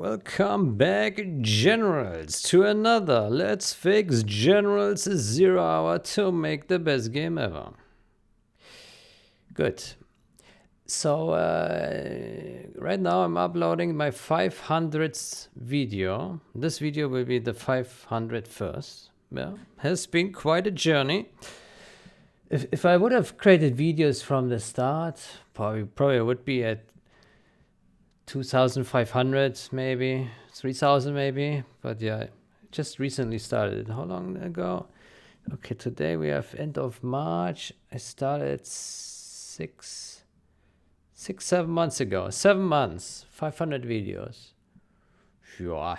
Welcome back, Generals, to another Let's Fix Generals 0 hour to make the best game ever. Good. So, right now I'm uploading my 500th video. This video will be the 501st. Yeah, has been quite a journey. If I would have created videos from the start, probably would be at 2,500, maybe 3,000, maybe. But yeah, just recently started. How long ago? Okay, today we have end of March. I started 7 months ago. 7 months, 500 videos. Yeah,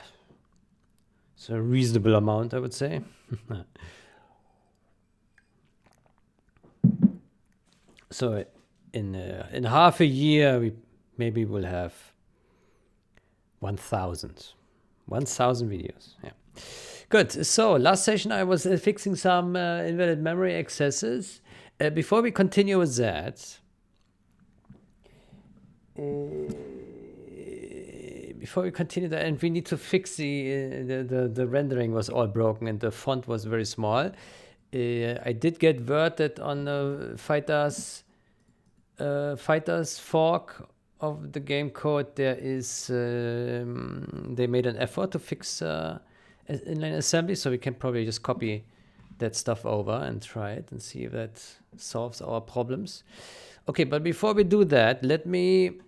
it's a reasonable amount, I would say. So in half a year, we maybe will have 1,000 videos. Yeah, good. So last session I was fixing some invalid memory accesses. Before we continue with that, and we need to fix the rendering was all broken and the font was very small. I did get word that on the fighters fork of the game code there is they made an effort to fix inline assembly, so we can probably just copy that stuff over and try it and see if that solves our problems. Okay, but before we do that, let me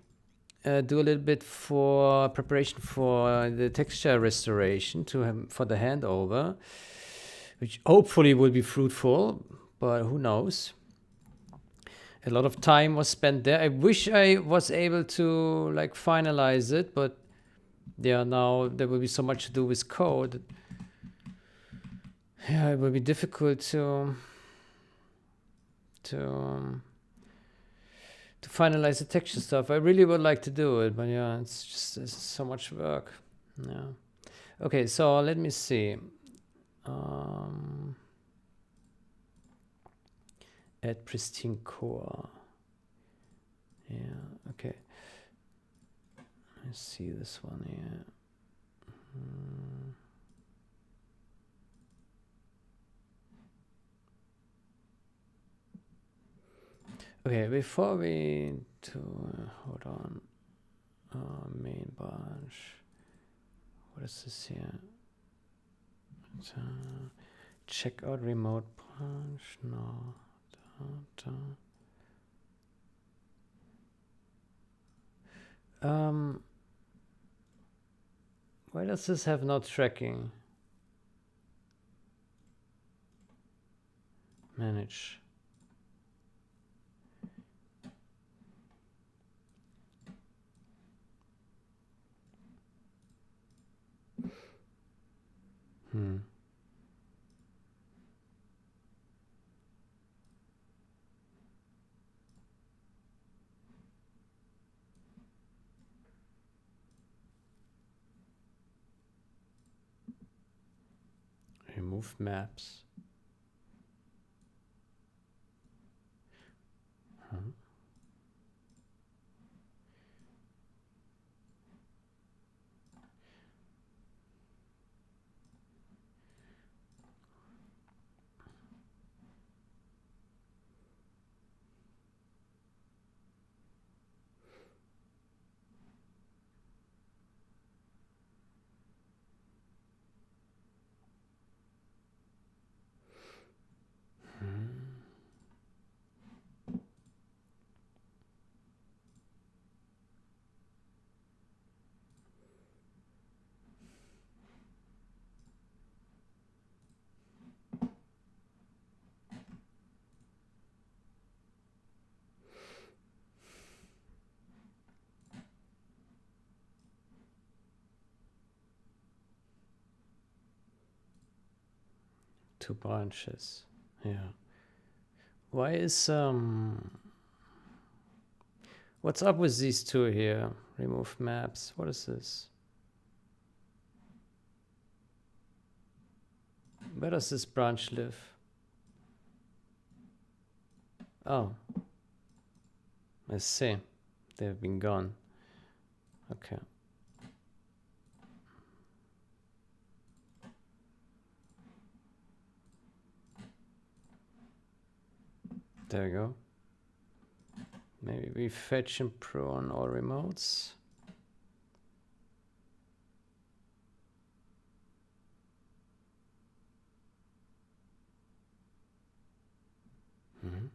do a little bit for preparation for the texture restoration for the handover, which hopefully will be fruitful, but who knows. A lot of time was spent there. I wish I was able to like finalize it, but now there will be so much to do with code. Yeah, it will be difficult to finalize the texture stuff. I really would like to do it, but yeah, it's so much work. Yeah. Okay, so let me see. Add pristine core. Yeah, okay. Let's see this one here. Okay, before we do, hold on. Main branch. What is this here? Check out remote branch. No. Why does this have no tracking? Manage. Remove maps. Two branches. Yeah. Why is what's up with these two here? Remove maps. What is this? Where does this branch live? Oh, I see. They've been gone. Okay. There we go. Maybe we fetch and pro on all remotes. Mm-hmm.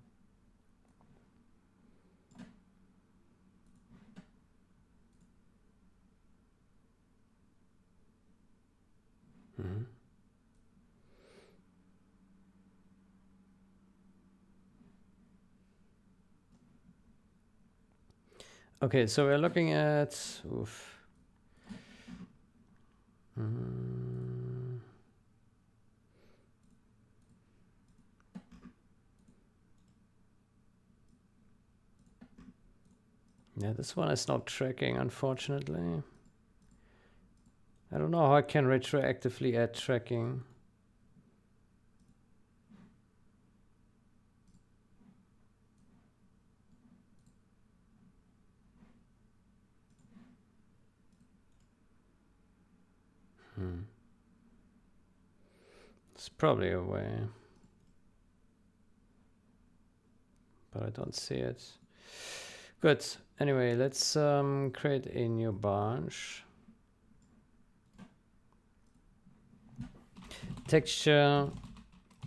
Mm-hmm. Okay, so we're looking at yeah, this one is not tracking, unfortunately. I don't know how I can retroactively add tracking. It's probably a way, but I don't see it. Good. Anyway, let's create a new branch. Texture,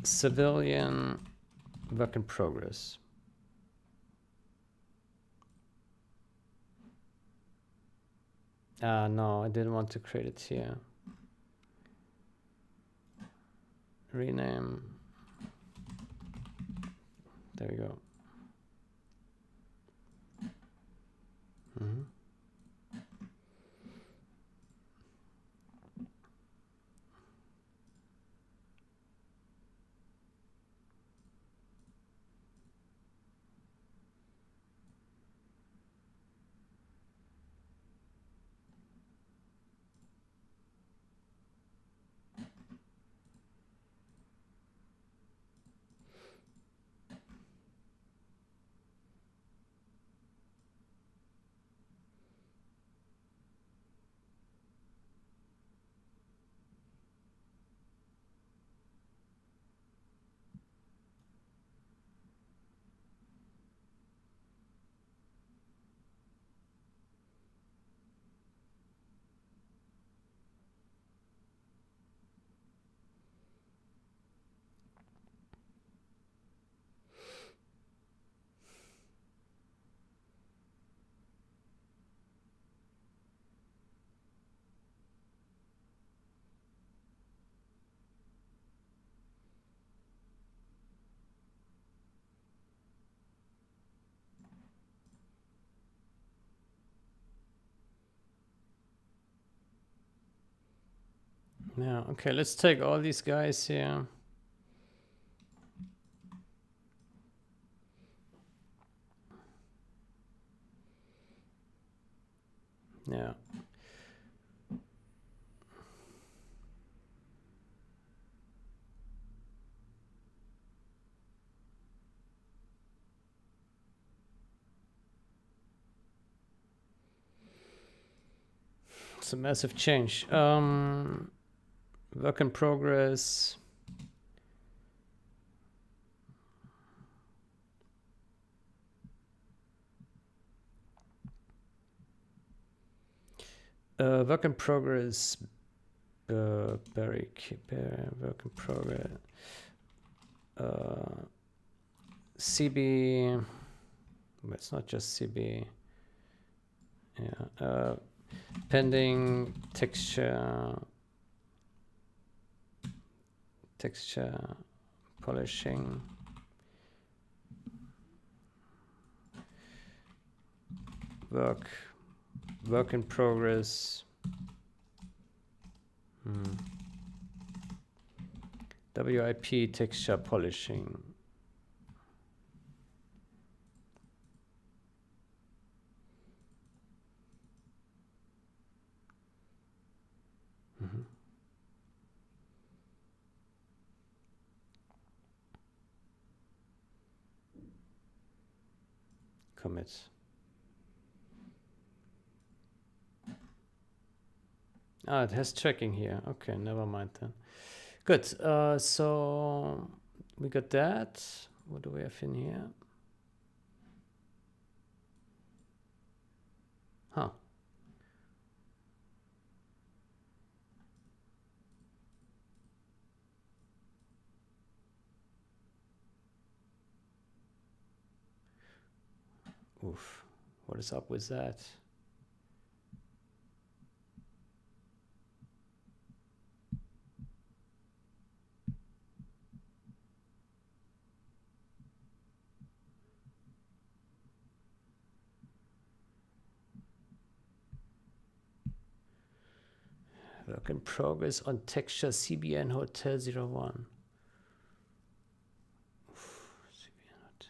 civilian, work in progress. No, I didn't want to create it here. Rename. There we go. Mm-hmm. Yeah, okay, let's take all these guys here. Yeah. It's a massive change. Work in progress. Work in progress. Work in progress. CB. But it's not just CB. Yeah. Pending texture polishing. Work in progress. WIP texture polishing. Commit. It has tracking here. Okay, never mind then. Good. So we got that. What do we have in here? Huh. Oof. What is up with that? Work in progress on texture CBN Hotel 01. CBN Hotel.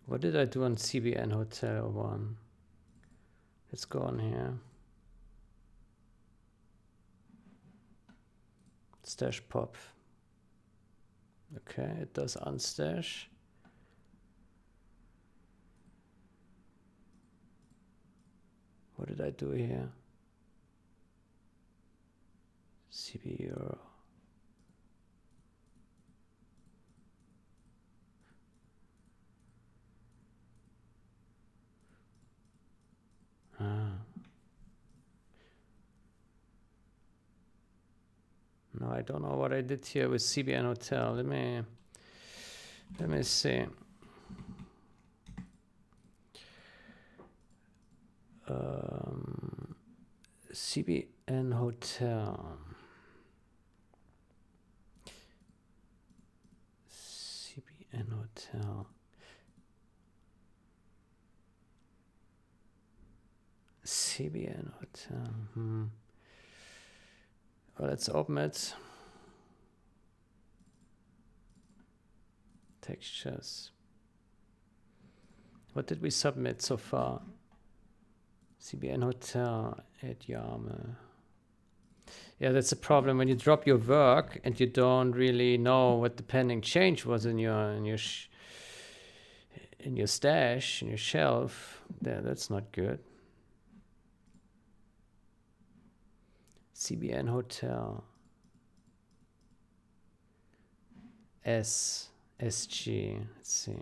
What did I do on CBN Hotel 1? Let's go on here. Stash pop. Okay, it does unstash. What did I do here? CB euro. No, I don't know what I did here with CBN Hotel. Let me see. CBN Hotel. CBN Hotel. CBN Hotel. Well, let's open it. Textures. What did we submit so far? CBN Hotel at YAML. Yeah, that's a problem when you drop your work and you don't really know what the pending change was in your stash, in your shelf. Yeah, that's not good. CBN Hotel. SG. Let's see.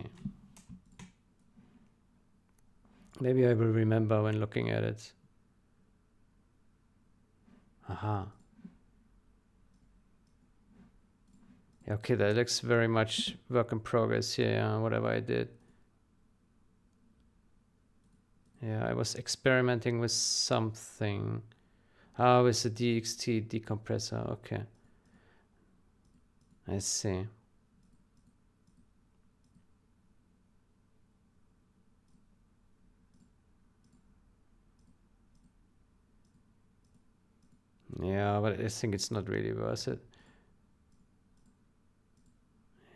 Maybe I will remember when looking at it. Aha. Okay, that looks very much work in progress here, yeah, whatever I did. Yeah, I was experimenting with something. Ah, with the DXT decompressor, okay. I see. Yeah, but I think it's not really worth it.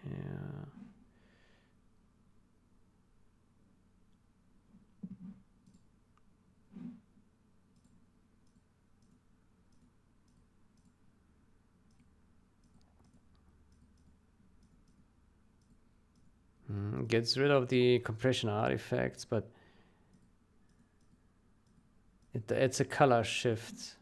Yeah. Gets rid of the compression artifacts, but it's a color shift.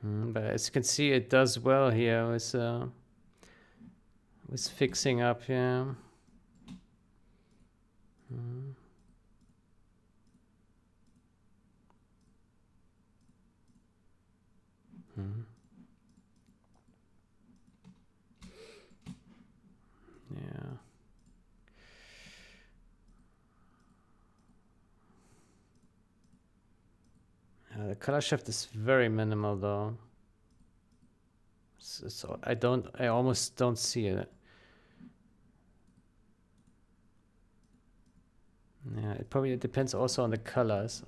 But as you can see, it does well here with fixing up, yeah. Yeah. The color shift is very minimal though. I almost don't see it. Yeah, it probably depends also on the colors.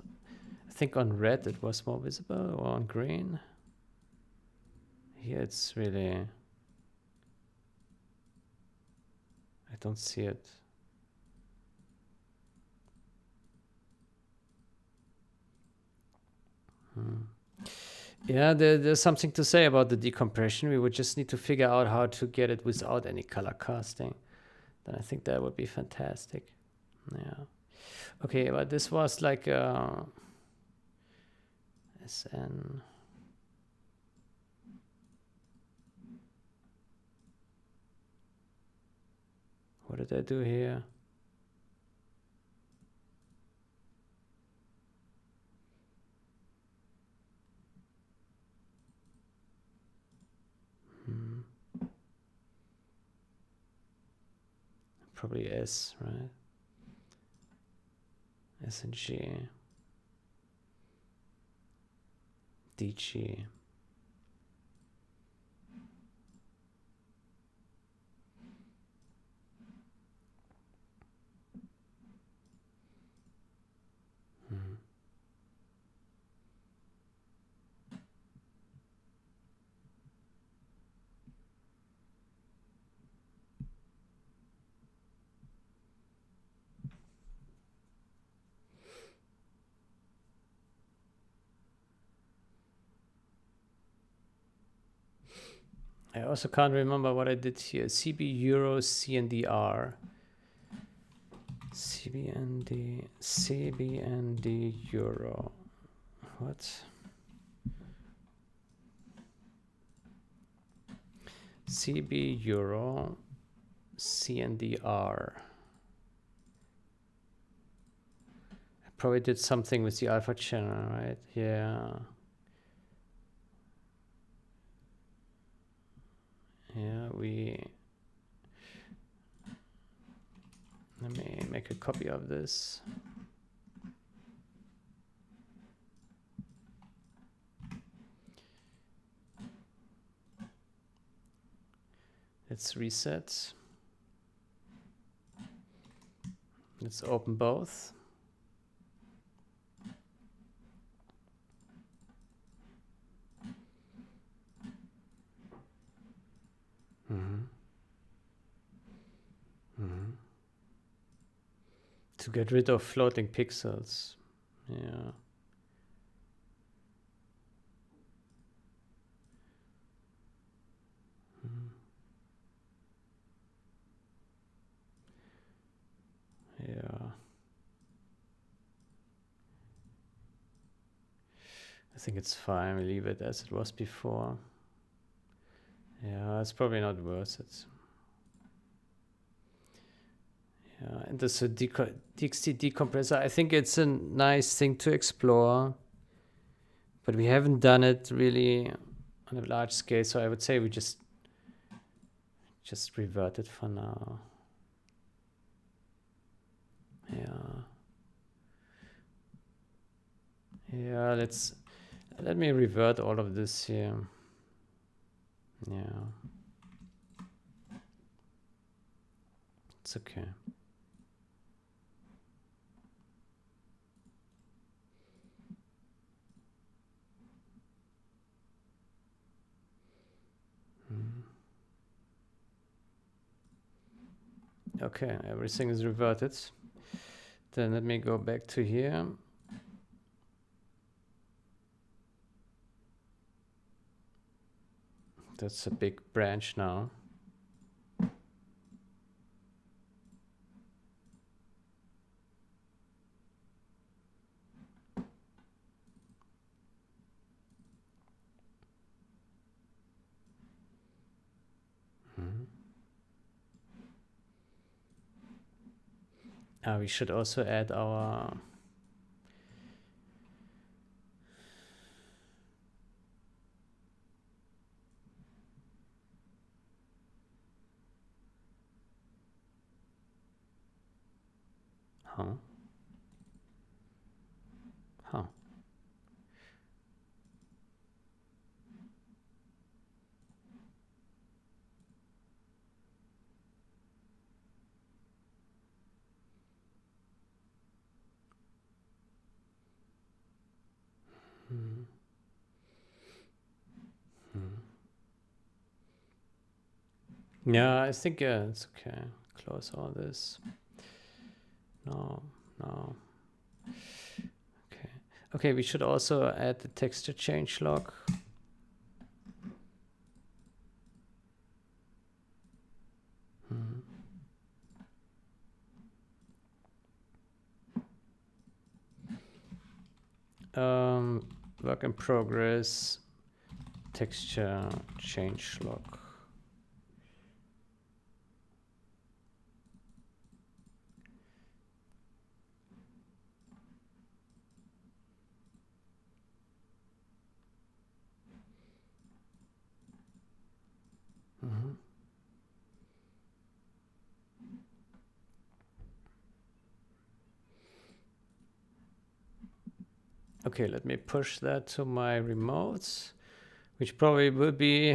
I think on red it was more visible, or on green. Here it's really, I don't see it. Yeah, there's something to say about the decompression. We would just need to figure out how to get it without any color casting. Then I think that would be fantastic. Yeah. Okay, but this was like SN. What did I do here? Probably S, right? S and G. DG. I also can't remember what I did here. CB Euro CNDR. CBND Euro. What? CB Euro CNDR. I probably did something with the alpha channel, right? Yeah. Yeah, let me make a copy of this. Let's reset. Let's open both. To get rid of floating pixels. Yeah. Yeah. I think it's fine. We leave it as it was before. Yeah, it's probably not worth it. Yeah, and this DXT decompressor, I think it's a nice thing to explore, but we haven't done it really on a large scale, so I would say we just revert it for now. Yeah. Yeah, let me revert all of this here. Yeah. It's okay. Okay, everything is reverted. Then let me go back to here. That's a big branch now. We should also add our Huh. Yeah, I think it's okay. Close all this. No. Okay. Okay, we should also add the texture change log. Work in progress, texture change log. Okay, let me push that to my remotes, which probably will be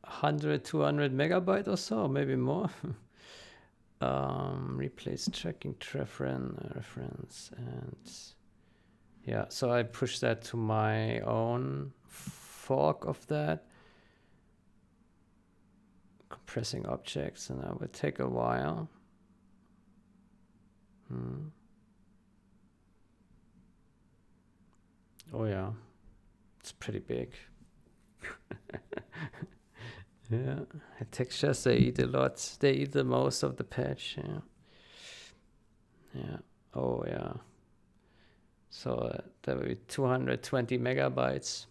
100, 200 megabyte or so, maybe more. Replace tracking reference and yeah, so I push that to my own fork of that. Compressing objects, and that would take a while. Oh yeah, it's pretty big. Yeah, textures, they eat a lot. They eat the most of the patch. Yeah. Oh yeah. So that would be 220 megabytes.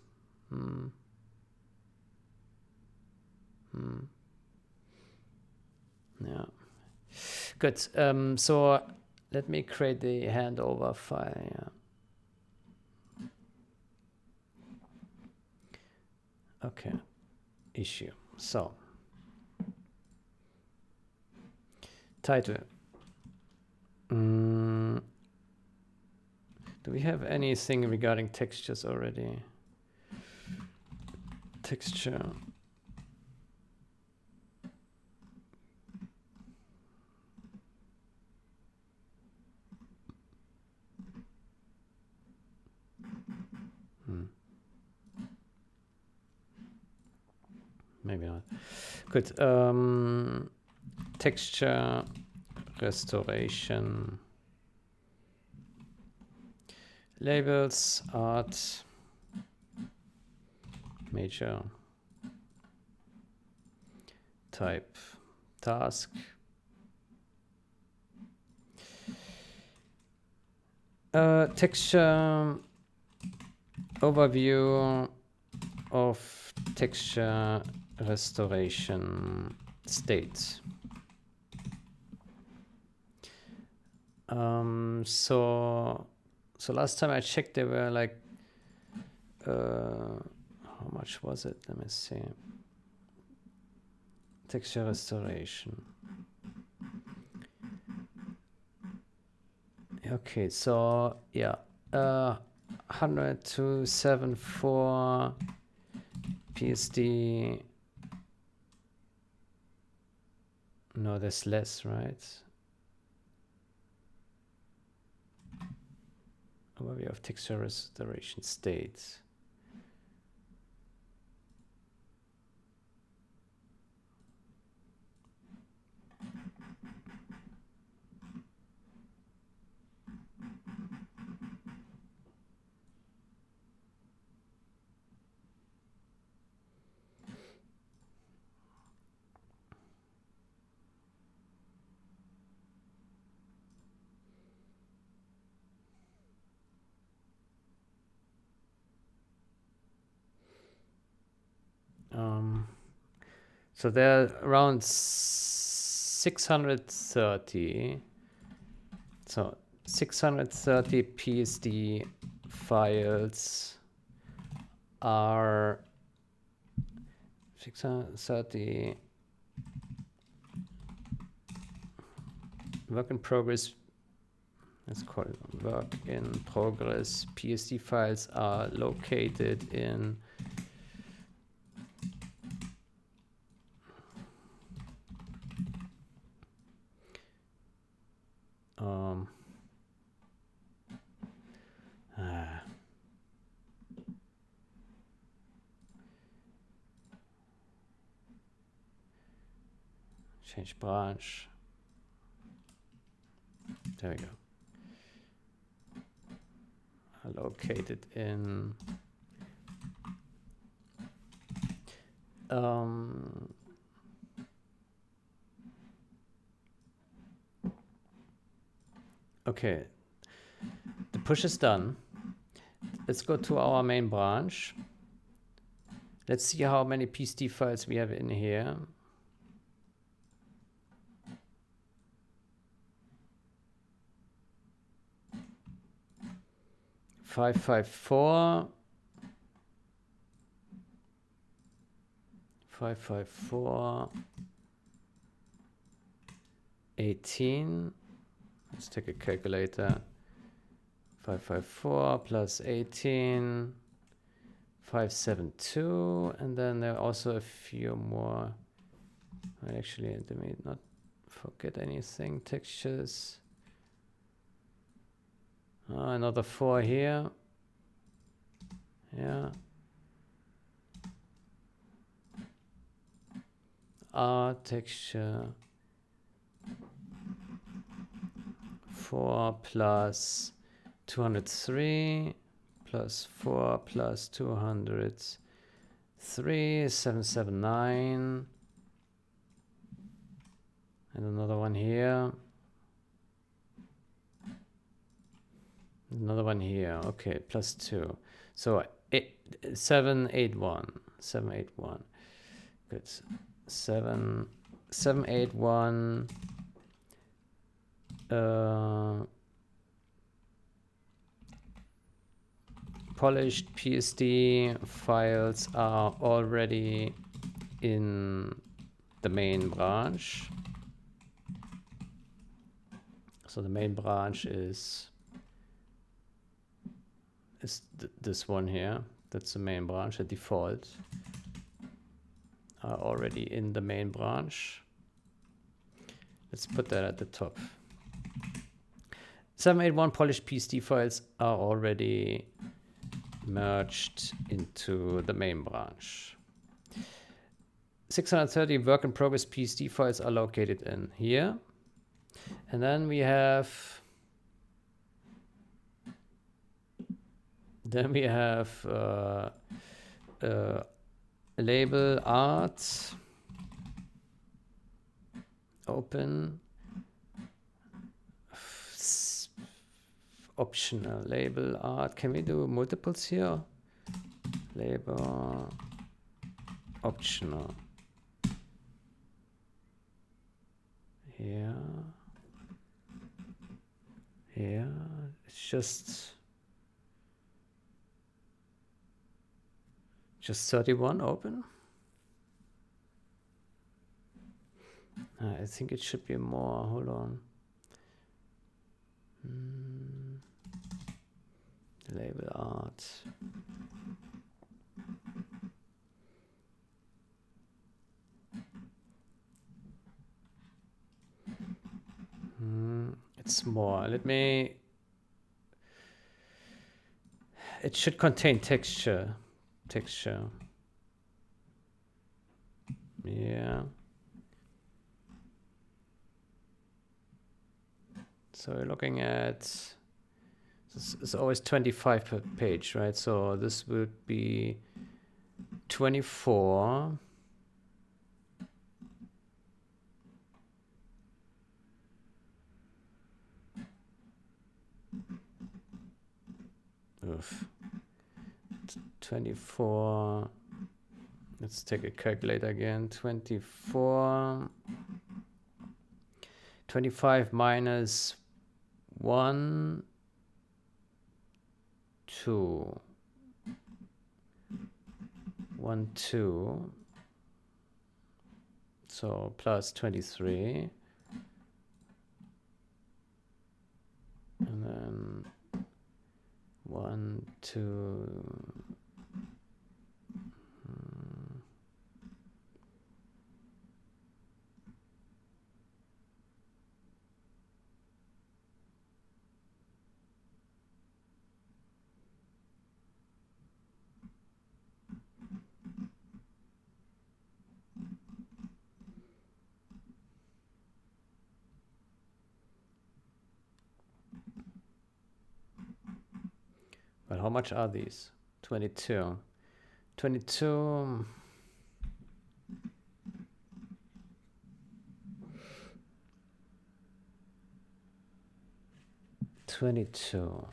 Yeah. Good. So let me create the handover file. Yeah. Okay. Issue. So title. Do we have anything regarding textures already? Texture. Maybe not. Good. Texture restoration. Labels, art, major, type, task. Texture overview of texture restoration state. So last time I checked, there were like how much was it? Let me see. Texture restoration. Okay, so yeah, 102.74 PSD. No, there's less, right? Overview of texture restoration states. So they're around 630. So 630 PSD files are 630 work in progress. Let's call it work in progress. PSD files are located in Change branch. There we go. Locate it in okay, the push is done. Let's go to our main branch. Let's see how many PSD files we have in here. Five, 554, 18. Let's take a calculator. 554 plus 18, 572, and then there are also a few more. Actually, let me not forget anything. Textures. Another 4 here. Yeah. Texture. 4 plus 203 plus 4 plus 203, 779. And another one here. Another one here. Okay, plus 2. So 781. 781. Good. 781. Polished PSD files are already in the main branch. So the main branch is this one here. That's the main branch. The default are already in the main branch. Let's put that at the top. 781 polished PSD files are already merged into the main branch. 630 work in progress PSD files are located in here. And then we have label art open, optional label art. Can we do multiples here? Label optional. Yeah. Yeah, it's just 31 open. I think it should be more. Hold on. Label art. It's more. It should contain texture. Yeah. So we're looking at, this is always 25 per page, right? So this would be 24. Oof. 24. Let's take a calculator again. 24. 25 minus 1, 2. 1, 2. So plus 23. And then 1, 2. how much are these? 22. 22. 22.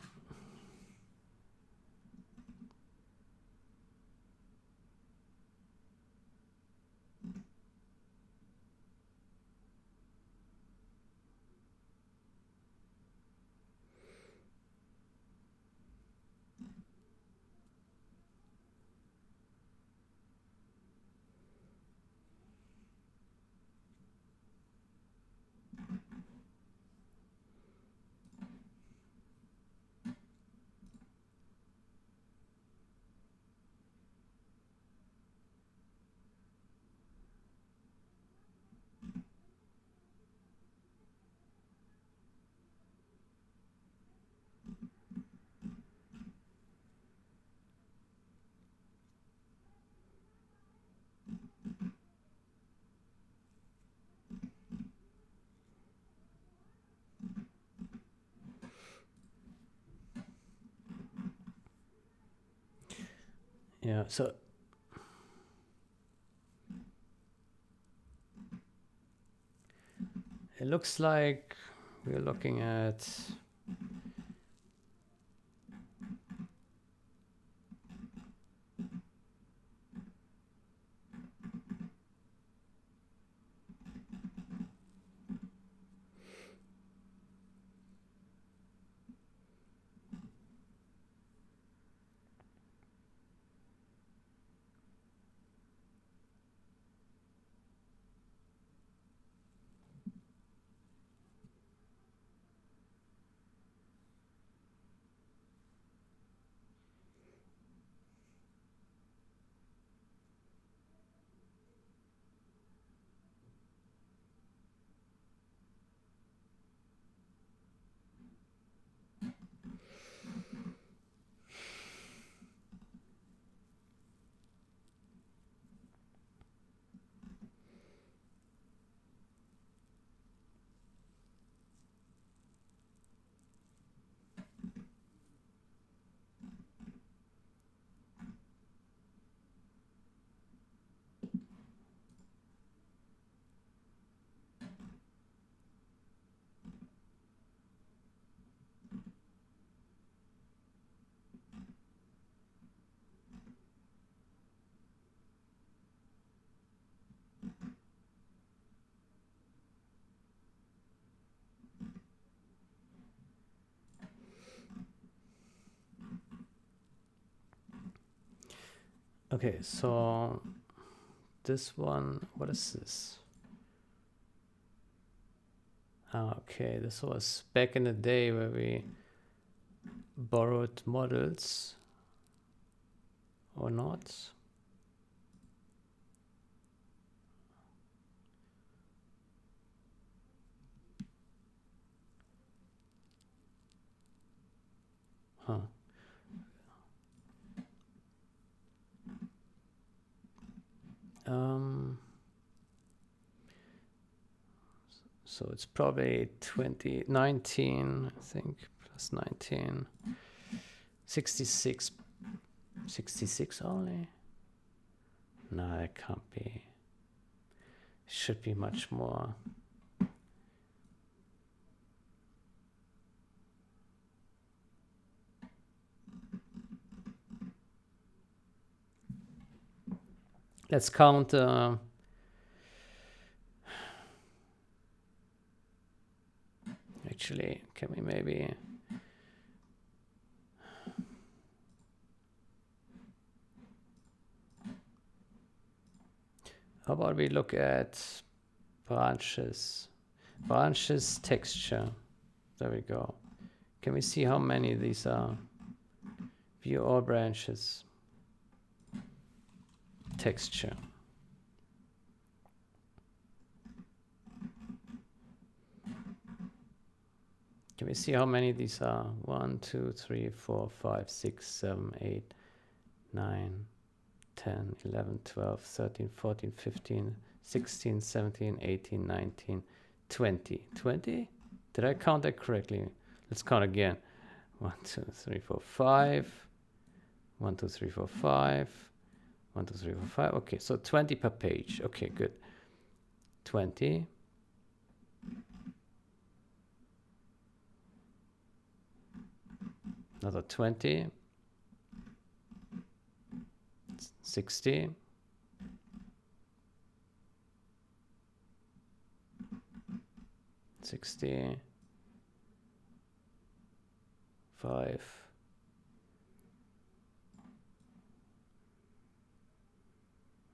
Yeah, so it looks like we're looking at okay, so this one, what is this? Okay, this was back in the day where we borrowed models or not. Huh. So it's probably 2019, I think, plus 19. 66. 66 only? No, it can't be. Should be much more. Let's count. Actually, can we maybe... How about we look at branches? Branches texture. There we go. Can we see how many these are? View all branches. Texture. Can we see how many these are? 1, 2, 3, 4, 5, 6, 7, 8, 9, 10, 11, 12, 13, 14, 15, 16, 17, 18, 19, 20. 20? Did I count that correctly? Let's count again. 1, 2, 3, 4, 5. 1, 2, 3, 4, 5. 1, 2, 3, 4, 5. Okay, so 20 per page. Okay, good. 20. Another 20. 60. 60. 5.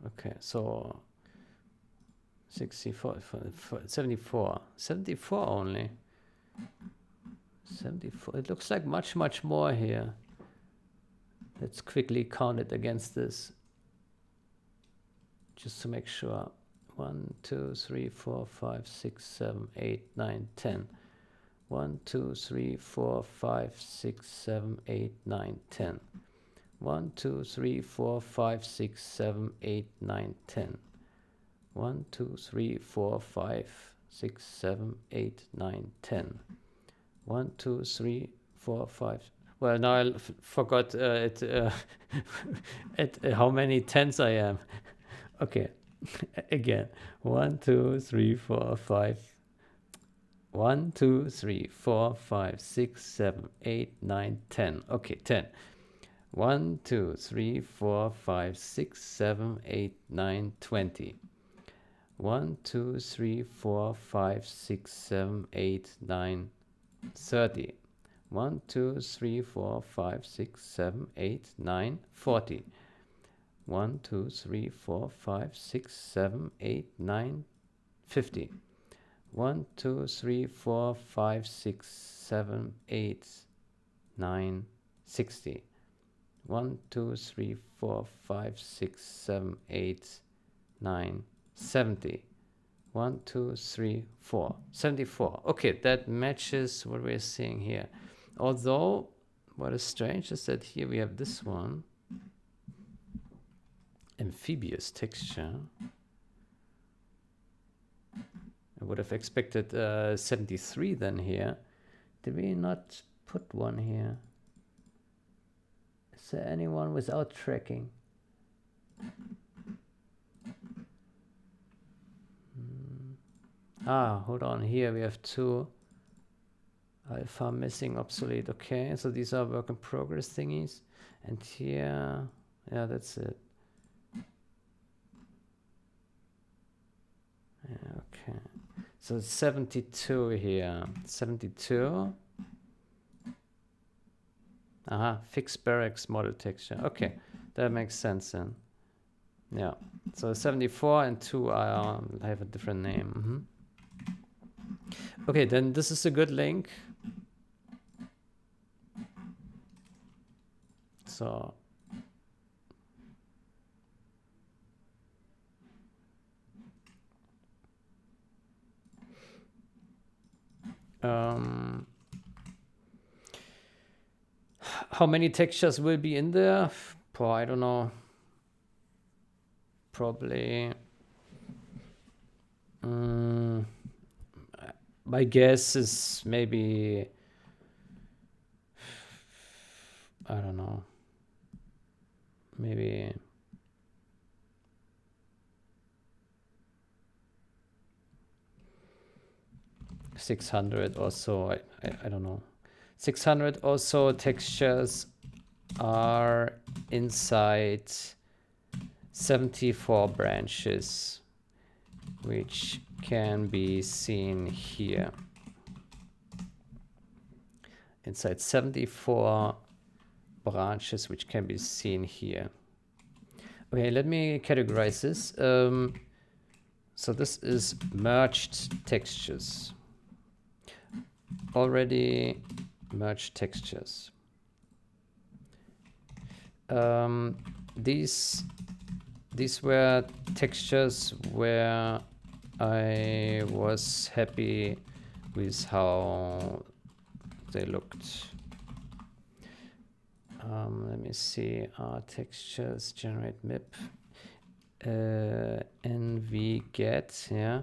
Okay, so 64, 74. 74 only. 74. It looks like much, much more here. Let's quickly count it against this, just to make sure. 1, 2, 3, 4, 5, 6, 7, 8, 9, 10. 1, 2, 3, 4, 5, 6, 7, 8, 9, 10. 1, 2, 3, 4, 5, 6, 7, 8, 9, 10. 1, 2, 3, 4, 5, 6, 7, 8, 9, 10. 1, 2, 3, 4, 5. Well, now I forgot how many tens I am. Okay, again. 1, 2, 3, 4, 5. 1, 2, 3, 4, 5, 6, 7, 8, 9, 10. Okay, 10. 1, 2, 3, 4, 5, 6, 7, 8, 9, 20. 1, 2, 3, 4, 5, 6, 7, 8, 9, 30. 1, 2, 3, 4, 5, 6, 7, 8, 9, 40. 1, 2, 3, 4, 5, 6, 7, 8, 9, 50. 1, 2, 3, 4, 5, 6, 7, 8, 9, 60. 1, 2, 3, 4, 5, 6, 7, 8, 9, 70. 1, 2, 3, 4. 74. Okay, that matches what we're seeing here. Although, what is strange is that here we have this one. Amphibious texture. I would have expected 73 then here. Did we not put one here? Is there anyone without tracking? Hold on. Here we have 2. Alpha missing, obsolete. Okay, so these are work in progress thingies. And here, yeah, that's it. Yeah, okay. So 72 here. 72. Fixed barracks model texture. Okay, that makes sense then. Yeah, so 74 and 2 have a different name. Okay, then this is a good link. So how many textures will be in there? I don't know. Probably. My guess is maybe, I don't know, maybe 600 or so. I don't know. 600 or so textures are inside 74 branches, which can be seen here. Inside 74 branches, which can be seen here. Okay, let me categorize this. So this is merged textures. Already merged textures. These were textures where I was happy with how they looked. Let me see. Textures, generate MIP, NV get. Yeah.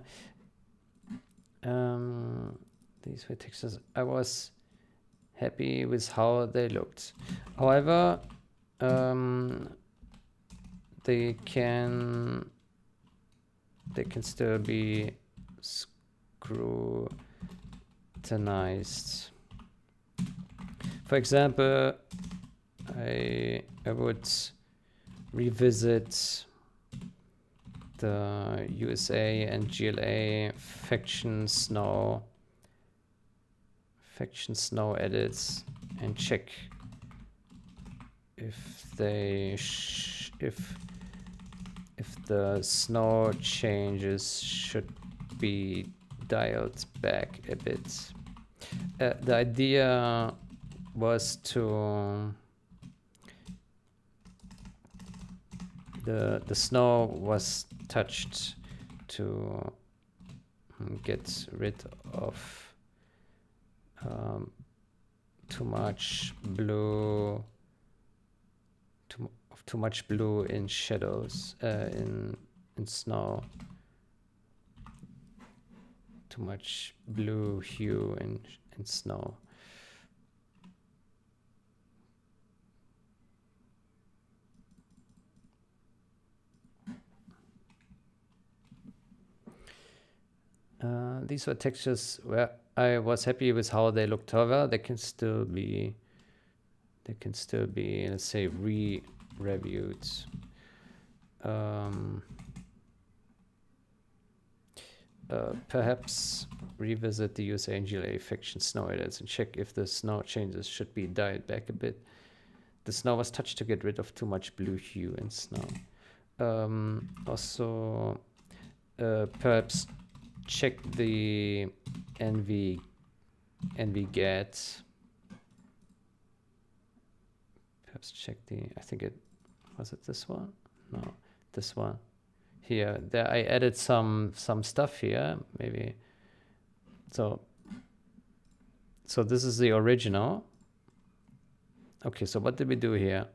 These were textures I was happy with how they looked. However, they can still be scrutinized. For example, I would revisit the USA and GLA faction snow edits and check if they if the snow changes should be dialed back a bit. The idea was to the snow was touched to get rid of too much blue in shadows, in snow, too much blue hue in snow. These were textures where I was happy with how they looked. However, they can still be, let's say, reviewed. Perhaps revisit the USA and GLA faction snow edits and check if the snow changes should be dialed back a bit. The snow was touched to get rid of too much blue hue in snow. Also, perhaps check the NV get. Perhaps check the, I think it was it this one? No, this one. Here, there I added some stuff here, maybe. So this is the original. Okay, so what did we do here?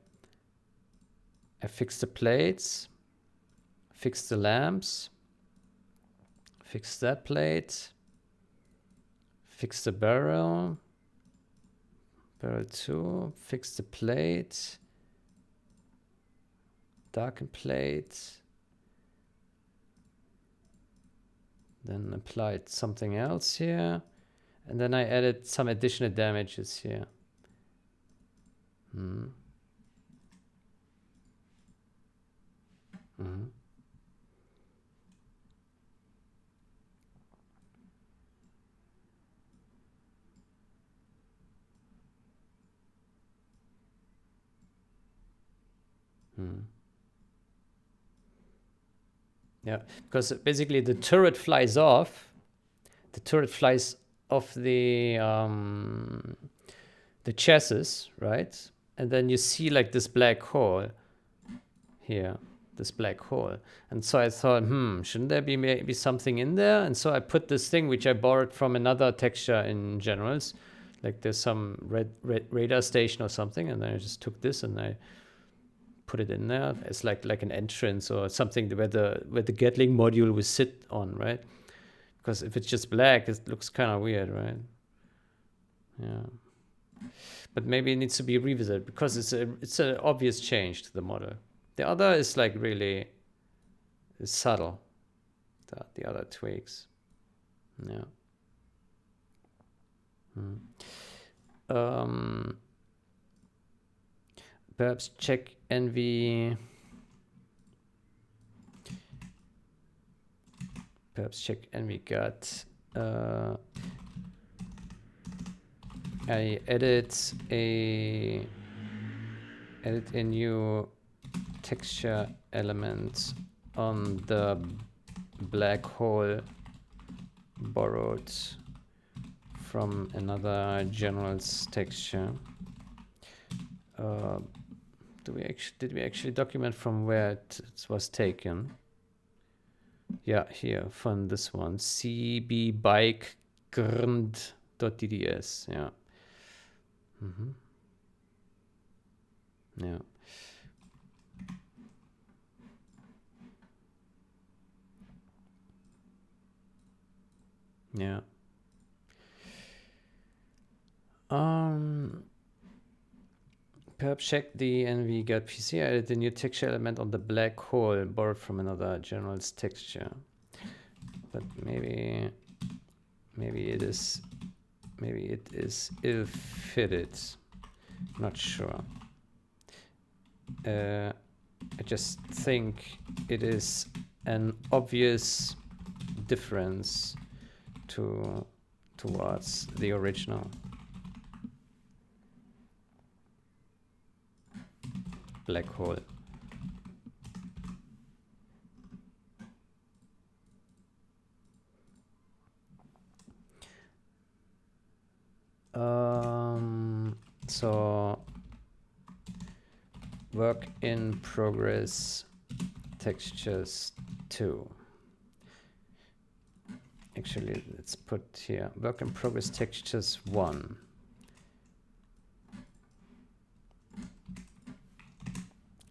I fixed the plates, fixed the lamps, fixed that plate, fixed the barrel 2, fixed the plate, darken plate, then applied something else here, and then I added some additional damages here. Yeah, because basically the turret flies off. The turret flies off the chassis, right? And then you see like this black hole here, this black hole. And so I thought, shouldn't there be maybe something in there? And so I put this thing, which I borrowed from another texture in generals. Like there's some radar station or something. And then I just took this and I put it in there. It's like an entrance or something where the Gatling module will sit on, right? Because if it's just black, it looks kind of weird, right? Yeah. But maybe it needs to be revisited because it's an obvious change to the model. The other is like really subtle. The other tweaks. Yeah. Perhaps check NV. Perhaps check NV gut. I edit a new texture element on the black hole borrowed from another general's texture. Did we actually document from where it was taken? Yeah, here from this one, cbbikegrnd.dds. Yeah. Yeah. Yeah. Perhaps check the NV got PC. I added the new texture element on the black hole borrowed from another general's texture. But maybe it is ill-fitted. Not sure. I just think it is an obvious difference towards the original. Black hole. So work in progress textures 2. Actually, let's put here work in progress textures 1.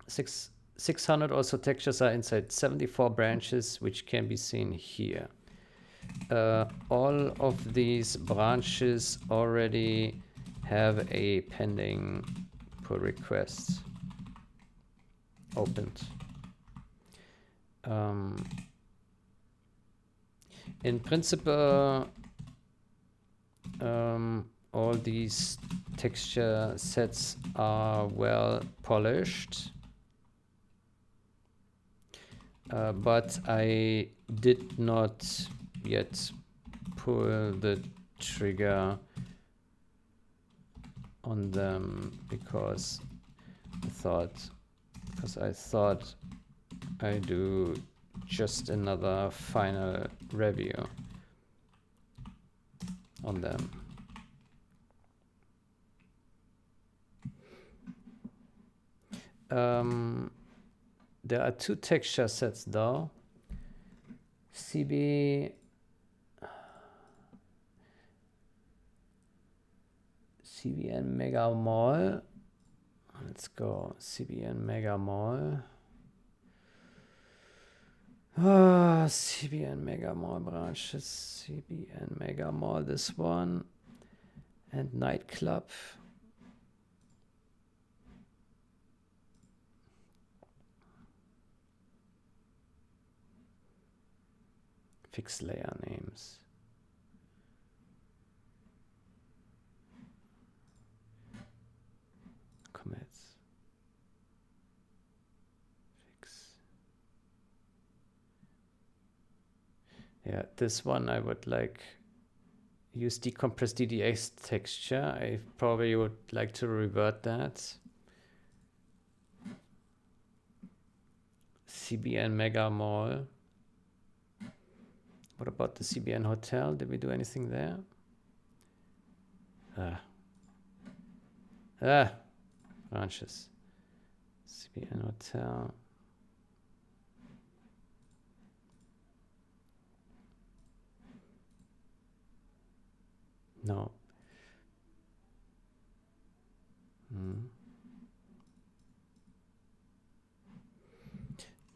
Six 600 also textures are inside 74 branches, which can be seen here. All of these branches already have a pending pull request opened. In principle, all these texture sets are well polished, but I did not yet pull the trigger on them because I thought I do just another final review on them. There are two texture sets though. CB CBN Mega Mall. Let's go CBN Mega Mall. CBN Mega Mall branches. CBN Mega Mall, this one. And Nightclub. Fix layer names. Commits. Fix. Yeah, this one I would like use decompress DDX texture. I probably would like to revert that. CBN Mega Mall. What about the CBN Hotel? Did we do anything there? Branches. CBN Hotel. No.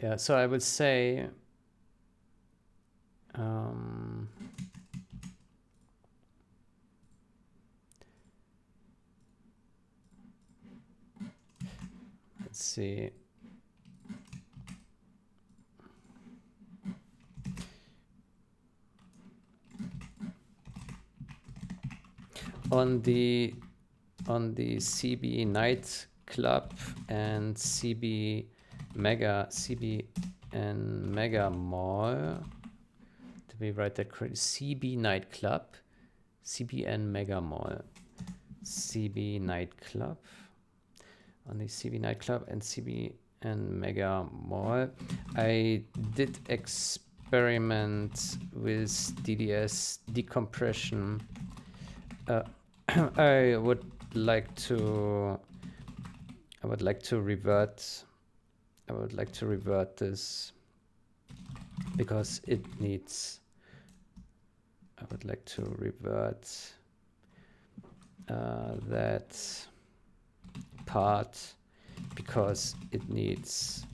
Yeah, so I would say let's see. On the CB Nightclub and CB and Mega Mall. Did we write that correctly? CB Nightclub, CBN Mega Mall, CB Nightclub. On the CB Nightclub and CB and Mega Mall, I did experiment with DDS decompression. I would like to revert this because it needs. I would like to revert that part because it needs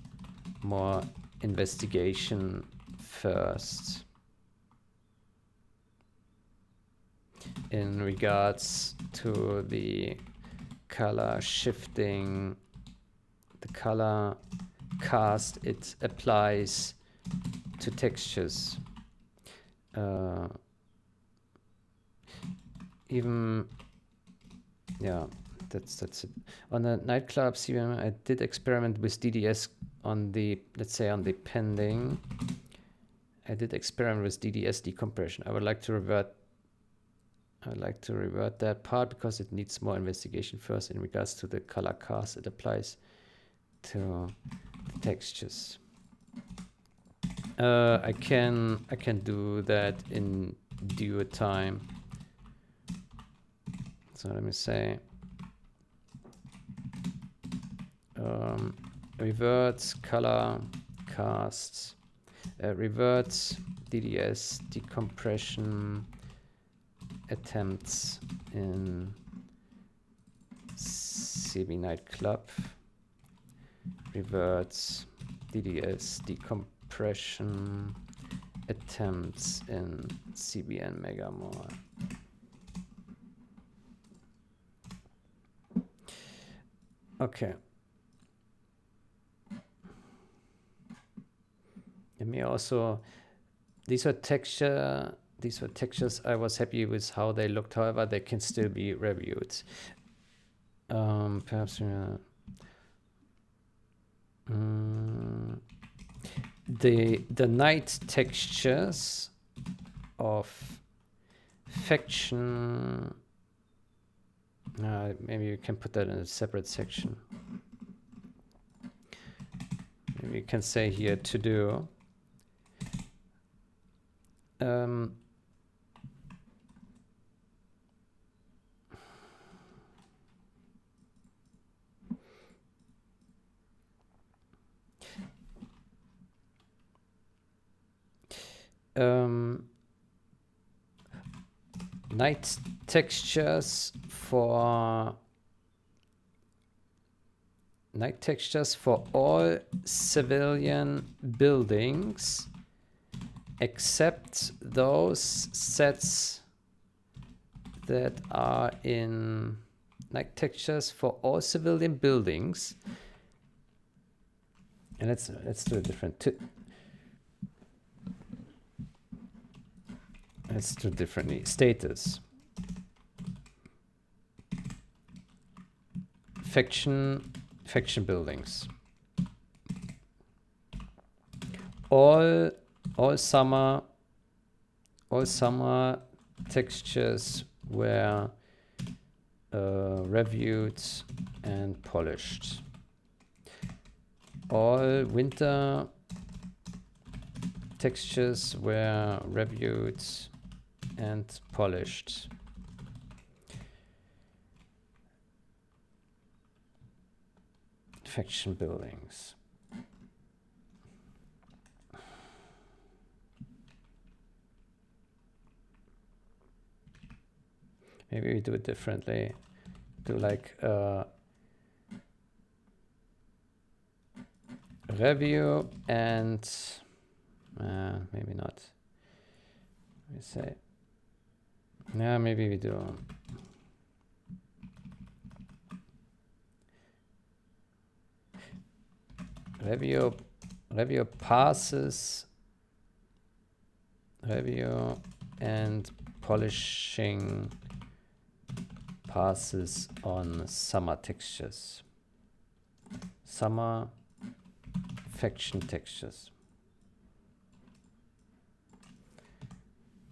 more investigation first in regards to the color shifting, the color cast it applies to textures. Even, yeah, that's it. On the nightclub CVM, I did experiment with DDS on the, let's say on the pending. I did experiment with DDS decompression. I would like to revert that part because it needs more investigation first in regards to the color cast it applies to the textures. I can do that in due time. So let me say reverts color casts, reverts DDS decompression attempts in CB nightclub, reverts DDS decompression attempts in CBN Megamall. Okay. Let me also, these were textures I was happy with how they looked. However, they can still be reviewed. Perhaps the night textures of faction, maybe you can put that in a separate section. Maybe you can say here to do. Night textures for all civilian buildings except those sets that are in night textures for all civilian buildings. And let's do a different. Let's do differently. Status. Faction buildings. All summer textures were reviewed and polished. All winter textures were reviewed and polished. Faction buildings. Maybe we do it differently. Do like review and maybe not. We say, yeah, maybe we do. Review passes, review and polishing passes on summer textures. Summer faction textures.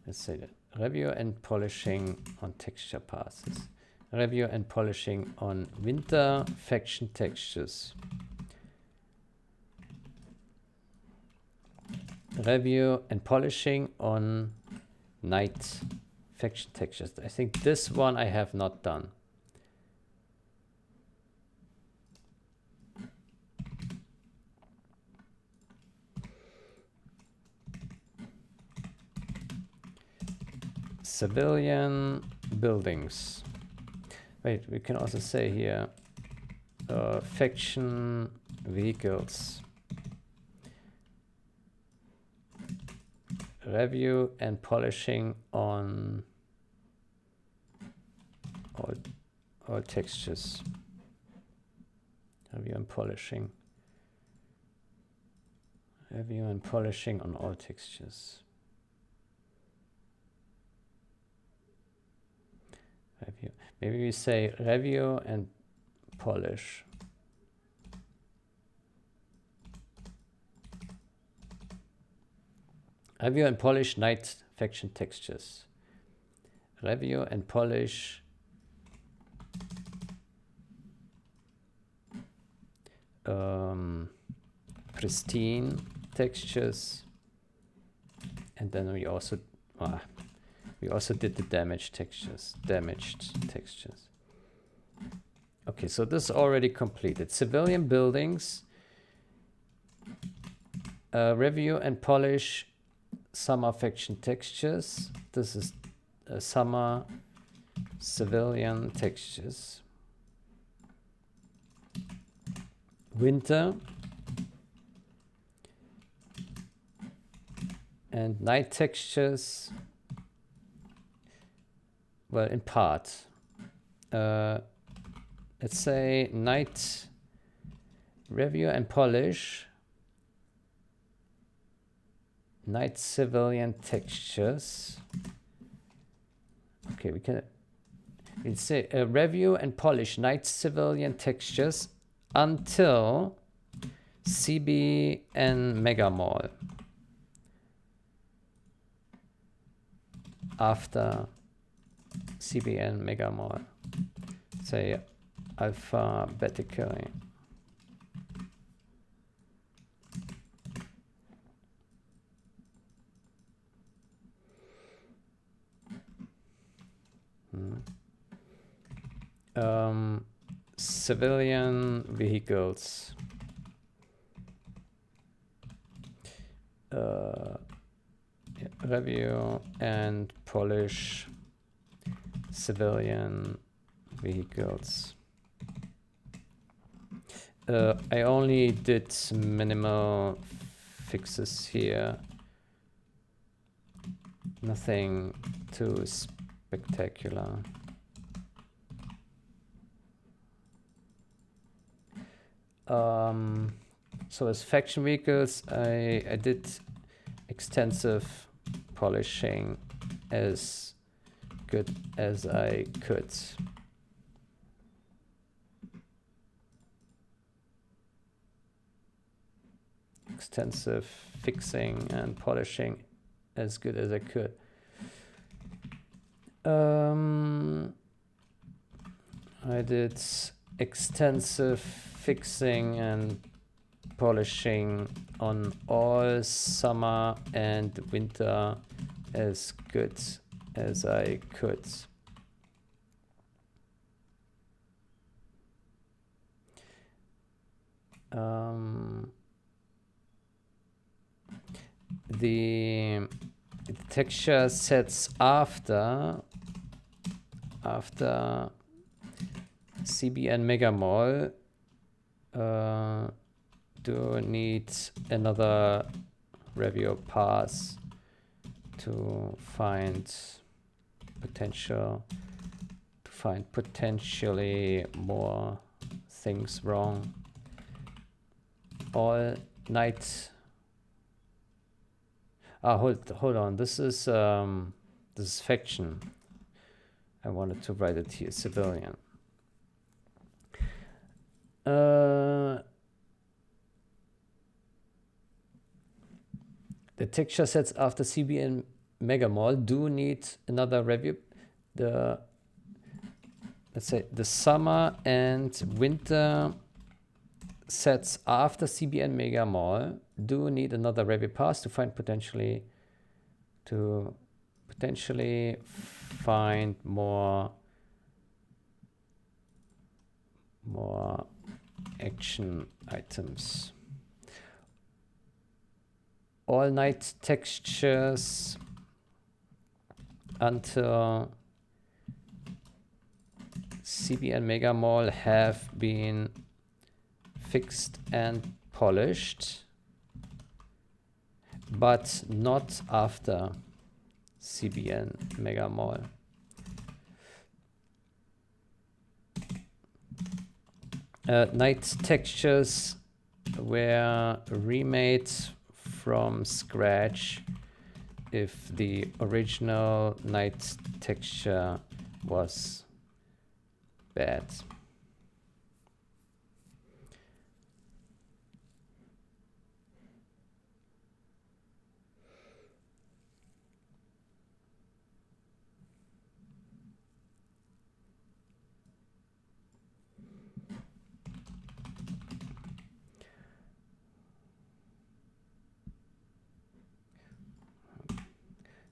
Let's say that. Review and polishing on texture passes. Review and polishing on winter faction textures. Review and polishing on night faction textures. I think this one I have not done. Civilian buildings. Wait, we can also say here faction vehicles. Review and polishing on all textures. Review and polishing. Review and polishing on all textures. Review. Maybe we say review and polish. Review and polish night faction textures. Review and polish pristine textures, and then we also did the damaged textures. Okay, so this is already completed. Civilian buildings, review and polish summer faction textures. This is summer civilian textures. Winter and night textures. Well, in part. Let's say night review and polish. Night civilian textures. Okay, we'll say review and polish night civilian textures until CB and Mega Mall. After CB and Mega Mall. Say alphabetically. Civilian vehicles. Review and polish civilian vehicles. I only did minimal fixes here. Nothing too spectacular. So as faction vehicles, I did extensive polishing as good as I could. Extensive fixing and polishing as good as I could. I did extensive fixing and polishing on all summer and winter as good as I could. The texture sets after CB and Mega Mall do need another review pass to find potentially more things wrong. All night. Hold on. This is faction. I wanted to write it here. Civilian. The texture sets after CB and Mega Mall do need another review. Let's say the summer and winter sets after CB and Mega Mall do need another review pass to potentially find more action items. All night textures until CB and Mega Mall have been fixed and polished, but not after CB and Mega Mall. Night textures were remade from scratch if the original night texture was bad.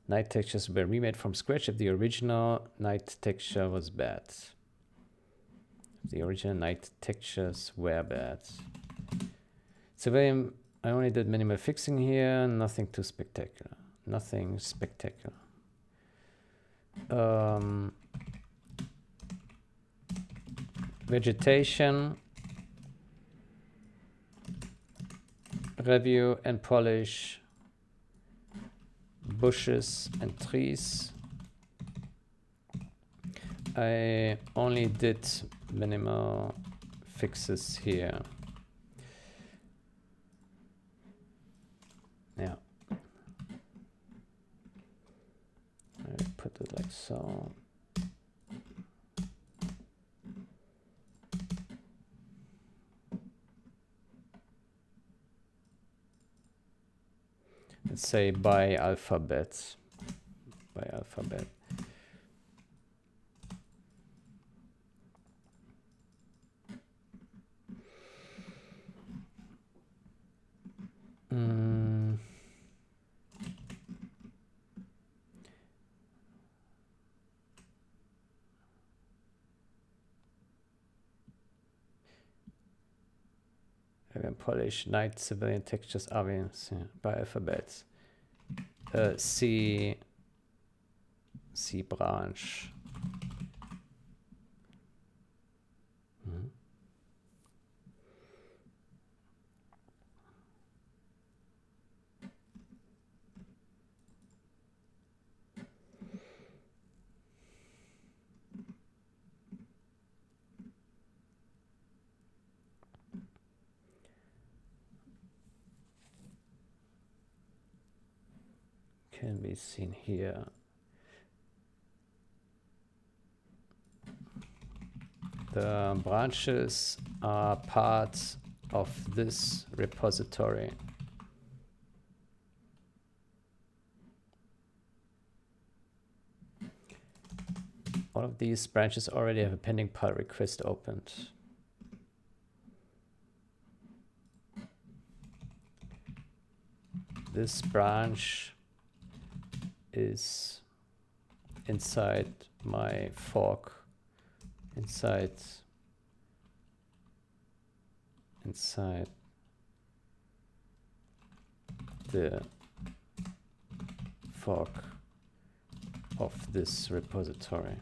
Night textures were remade from scratch if the original night texture was bad. The original night textures were bad. So I only did minimal fixing here, nothing too spectacular. Nothing spectacular. Vegetation, review and polish, bushes and trees. I only did minimal fixes here. Yeah. I put it like so. Let's say by alphabet. By alphabet. Polish night civilian textures by alphabets. C branch. Can be seen here. The branches are part of this repository. All of these branches already have a pending pull request opened. This branch is inside my fork, inside the fork of this repository.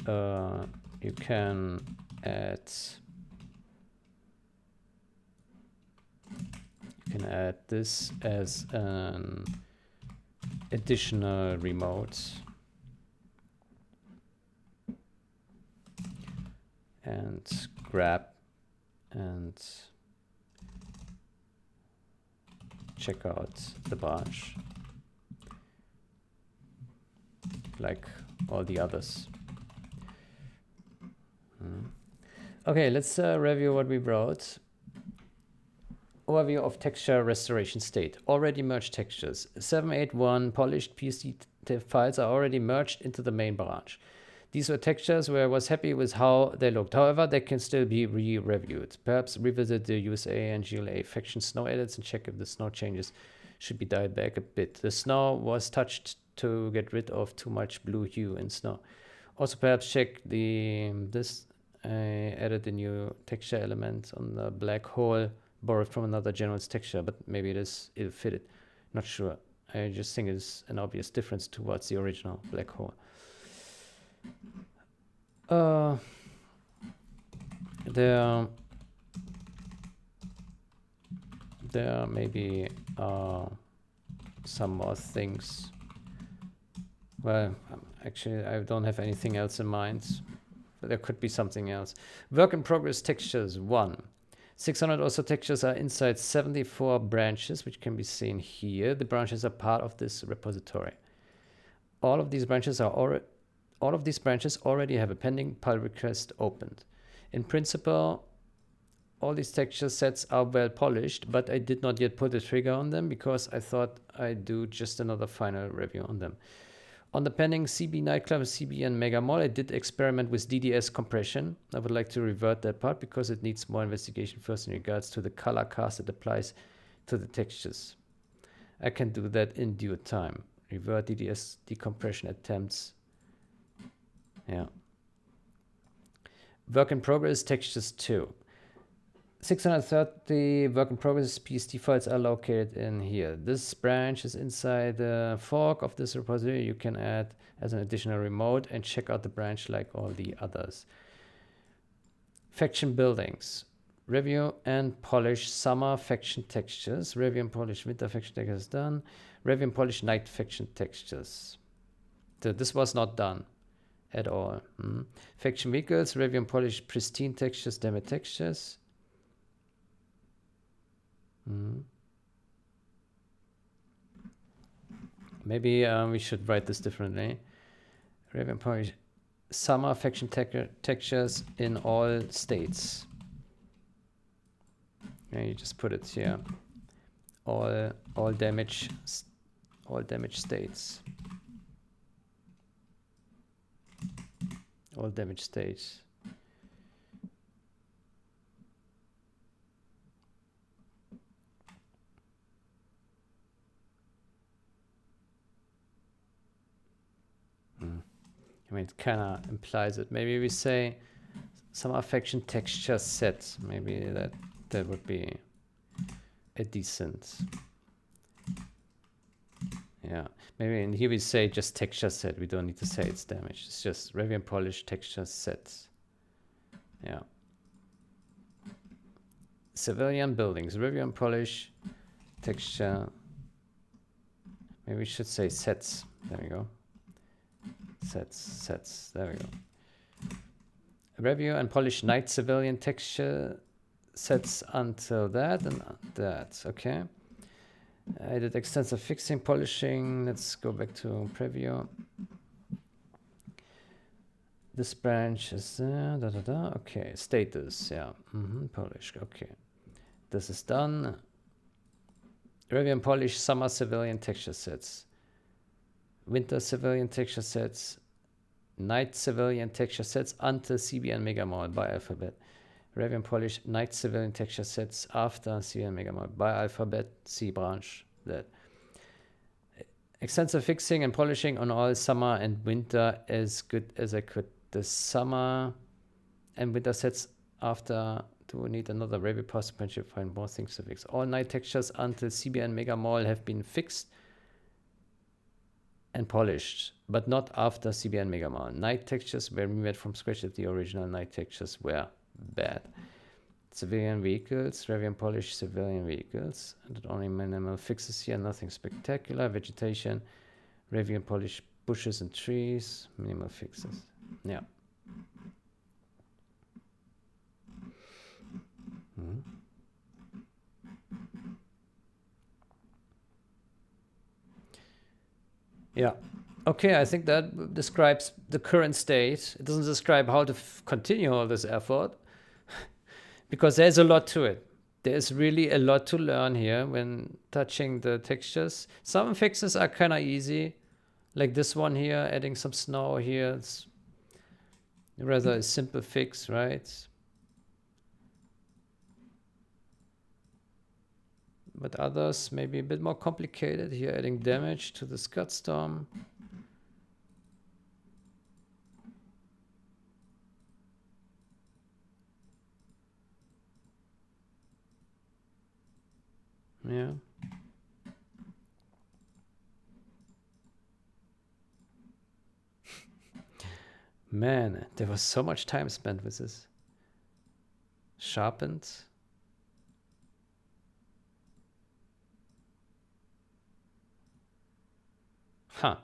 You can add this as an additional remote and grab and check out the branch like all the others. Okay, let's review what we wrote. Overview of texture restoration state. Already merged textures. 781 polished PSD files are already merged into the main branch. These were textures where I was happy with how they looked. However, they can still be re-reviewed. Perhaps revisit the USA and GLA faction snow edits and check if the snow changes should be dialed back a bit. The snow was touched to get rid of too much blue hue in snow. Also, perhaps check this. I added a new texture element on the black hole, borrowed from another general's texture, but maybe it'll fit it. Not sure. I just think it's an obvious difference towards the original black hole. There maybe some more things Well, actually, I don't have anything else in mind. But there could be something else. Work in progress textures 1. 600 also textures are inside 74 branches, which can be seen here. The branches are part of this repository. All of these branches already have a pending pull request opened. In principle, all these texture sets are well polished, but I did not yet pull the trigger on them because I thought I'd do just another final review on them. On the pending CB Nightclub, CB and Mega Mall, I did experiment with DDS compression. I would like to revert that part because it needs more investigation first in regards to the color cast that applies to the textures. I can do that in due time. Revert DDS decompression attempts. Yeah. Work in progress textures 2. 630 work in progress PSD files are located in here. This branch is inside the fork of this repository. You can add as an additional remote and check out the branch like all the others. Faction buildings. Review and polish summer faction textures. Review and polish winter faction textures done. Review and polish night faction textures. So this was not done at all. Faction vehicles. Review and polish pristine textures, demo textures. Maybe we should write this differently. Review and polish summer faction textures in all states. Yeah, you just put it here. All damage states. All damage states. I mean, it kind of implies it. Maybe we say some affection texture set. Maybe that would be a decent. Yeah. Maybe in here we say just texture set. We don't need to say it's damaged. It's just review and polish texture sets. Yeah. Civilian buildings. Review and polish texture. Maybe we should say sets. There we go. Sets. There we go. Review and polish night civilian texture sets until that and that. Okay. I did extensive fixing, polishing. Let's go back to preview. This branch is okay. Status. Yeah. Polish. Okay. This is done. Review and polish summer civilian texture sets. Winter civilian texture sets, night civilian texture sets until CB and Mega Mall by alphabet. Review and polish night civilian texture sets after CB and Mega Mall by alphabet. C branch that. Extensive fixing and polishing on all summer and winter as good as I could. The summer and winter sets after do need another review pass to potentially find more things to fix. All night textures until CB and Mega Mall have been fixed and polished, but not after CB and Mega Mall. Night textures were remade from scratch if the original night textures were bad. Civilian vehicles, review and polish civilian vehicles. And only minimal fixes here, nothing spectacular. Vegetation, review and polish bushes and trees, minimal fixes. Yeah. Yeah. Okay, I think that describes the current state. It doesn't describe how to continue all this effort because there's a lot to it. There's really a lot to learn here when touching the textures. Some fixes are kind of easy, like this one here, adding some snow here. It's rather a simple fix, right? But others may be a bit more complicated. Here, adding damage to the Scud Storm. Yeah. Man, there was so much time spent with this. Sharpened. Huh.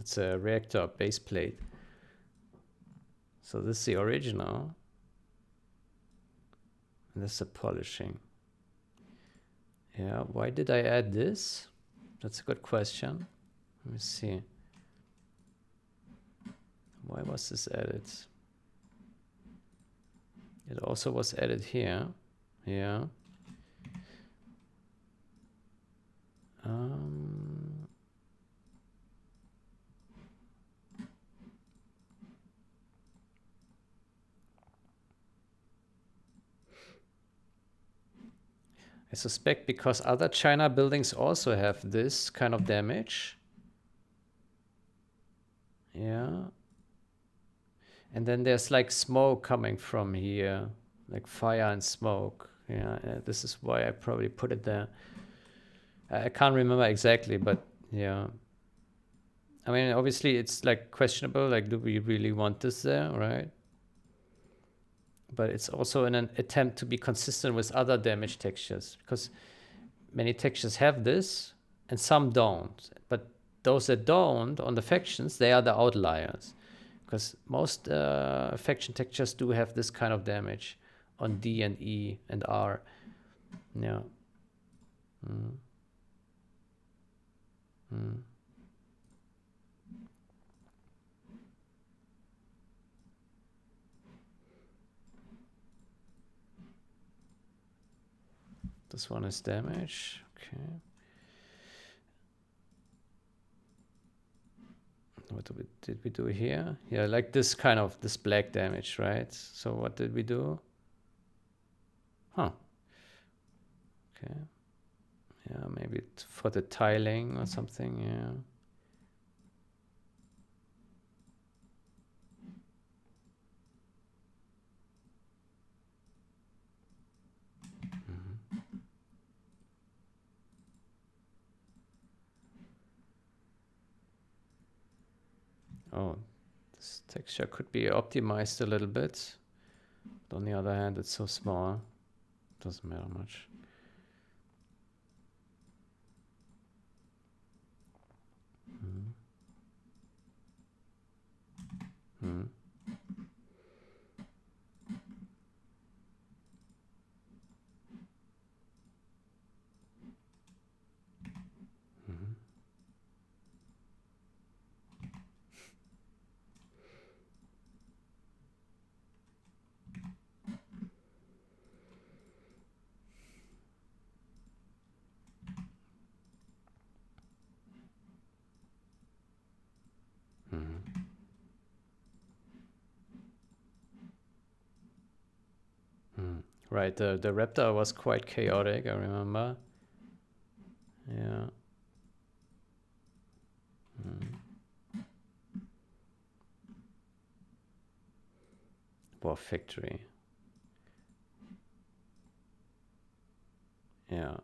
It's a reactor base plate. So this is the original. And this is the polishing. Yeah, why did I add this? That's a good question. Let me see. Why was this added? It also was added here. Yeah. I suspect because other China buildings also have this kind of damage. Yeah. And then there's like smoke coming from here, like fire and smoke. Yeah, this is why I probably put it there. I can't remember exactly, but yeah. I mean, obviously it's like questionable, like do we really want this there, right? But it's also in an attempt to be consistent with other damage textures, because many textures have this and some don't. But those that don't on the factions, they are the outliers, because most faction textures do have this kind of damage on D and E and R. Yeah. This one is damage. Okay. What did we do here? Yeah, like this kind of, this black damage, right? So what did we do? Huh. Okay. Yeah, maybe for the tiling or something, yeah. Oh, this texture could be optimized a little bit. But on the other hand, it's so small. Doesn't matter much. Right, the raptor was quite chaotic, I remember. Yeah. War factory. Yeah.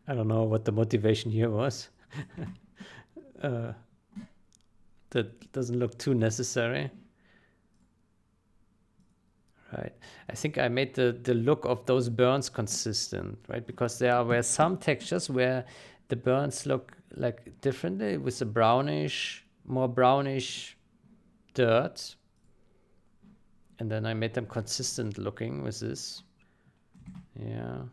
I don't know what the motivation here was. That doesn't look too necessary. Right. I think I made the look of those burns consistent, right? Because there were some textures where the burns look like differently with the brownish, more brownish dirt. And then I made them consistent looking with this. Yeah.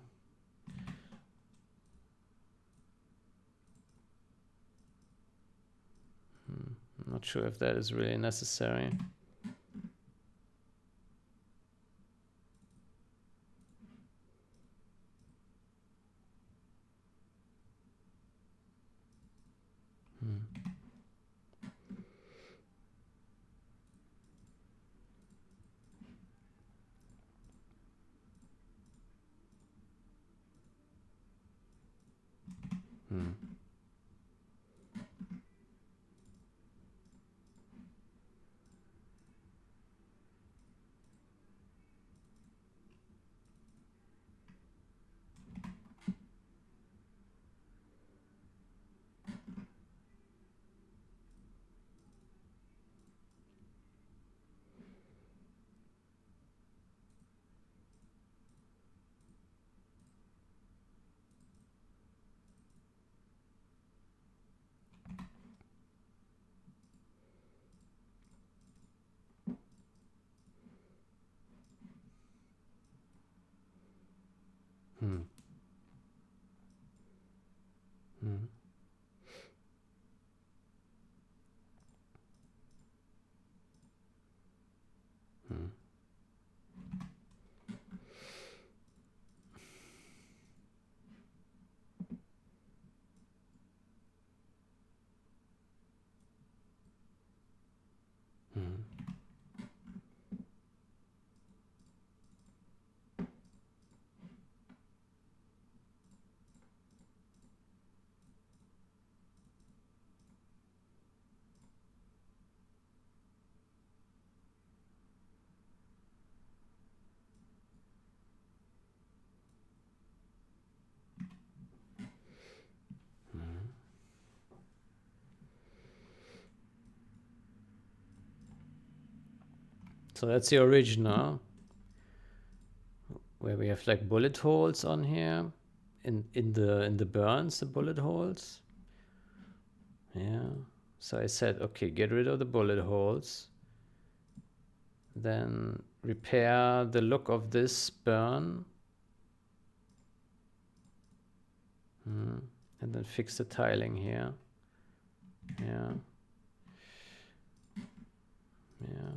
I'm not sure if that is really necessary. Hmm. Hmm. Hmm. Hmm. Hmm. So that's the original, where we have like bullet holes on here, in the burns, the bullet holes. Yeah. So I said, okay, get rid of the bullet holes, then repair the look of this burn, and then fix the tiling here. Yeah. Yeah.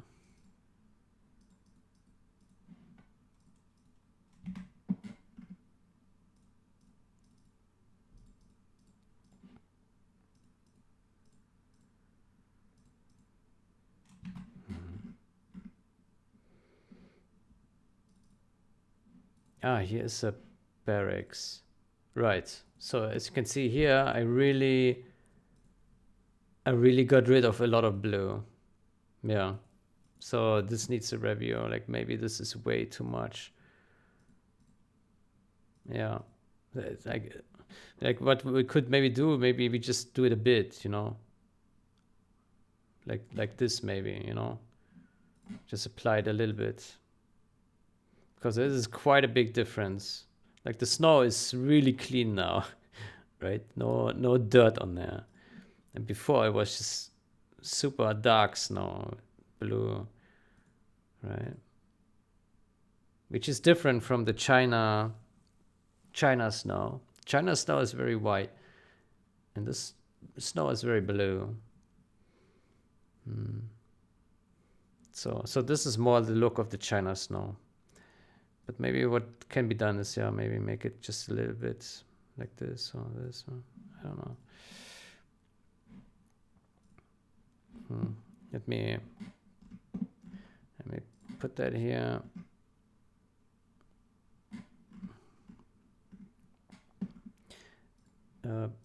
Ah, here's a barracks. Right. So as you can see here, I really got rid of a lot of blue. Yeah. So this needs a review. Like maybe this is way too much. Yeah. It's like what we could maybe do, maybe we just do it a bit, like this maybe, just apply it a little bit, because this is quite a big difference. Like the snow is really clean now, right? No dirt on there. And before it was just super dark snow, blue, right? Which is different from the China snow. China snow is very white, and this snow is very blue. So this is more the look of the China snow. But maybe what can be done is, yeah, maybe make it just a little bit like this or this. Or, I don't know. Let me put that here.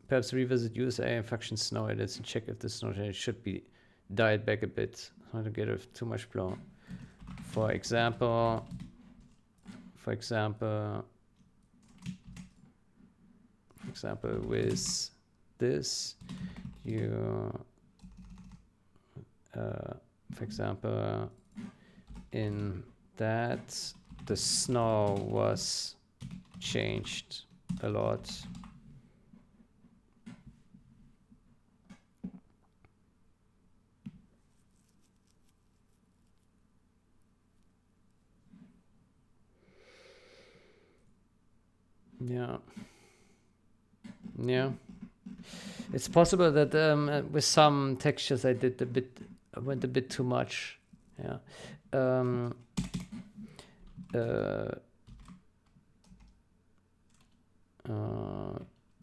Perhaps revisit USA and function snow edits and check if the snow change should be dialed back a bit, not to get too much blow. For example, with this, you, for example, in that the snow was changed a lot. Yeah. It's possible that with some textures I went a bit too much. Yeah.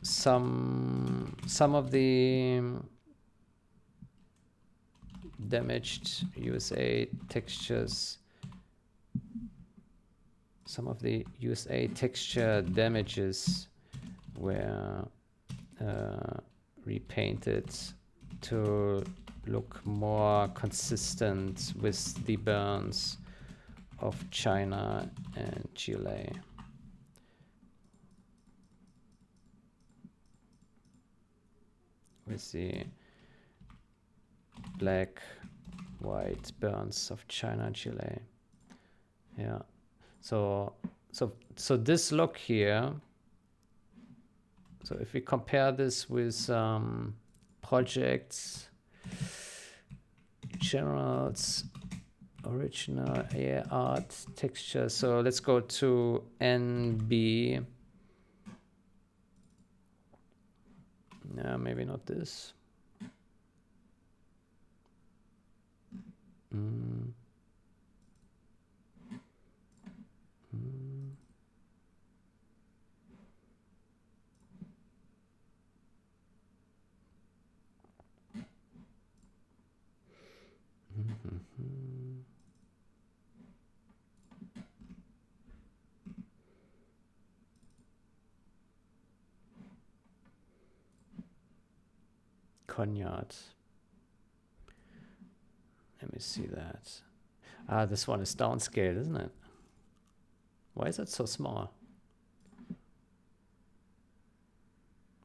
Some of the damaged USA textures, some of the USA texture damages were repainted to look more consistent with the burns of China and Chile. With the black, white burns of China and Chile. Yeah. So this look here. So if we compare this with projects, generals, original art, texture. So let's go to NB. No, maybe not this. Cognac. Let me see that. Ah, this one is downscaled, isn't it? Why is it so small?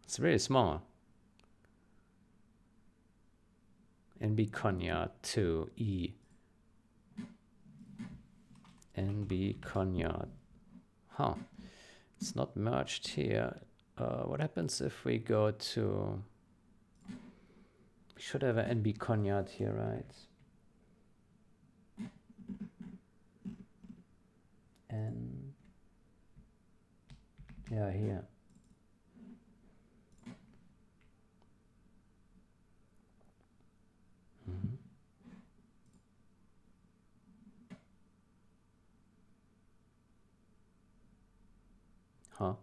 It's really small. NB Cognac 2E. NB Cognac. Huh. It's not merged here. What happens if we go to... We should have an NB Cognac here, right? And... yeah, here. Huh?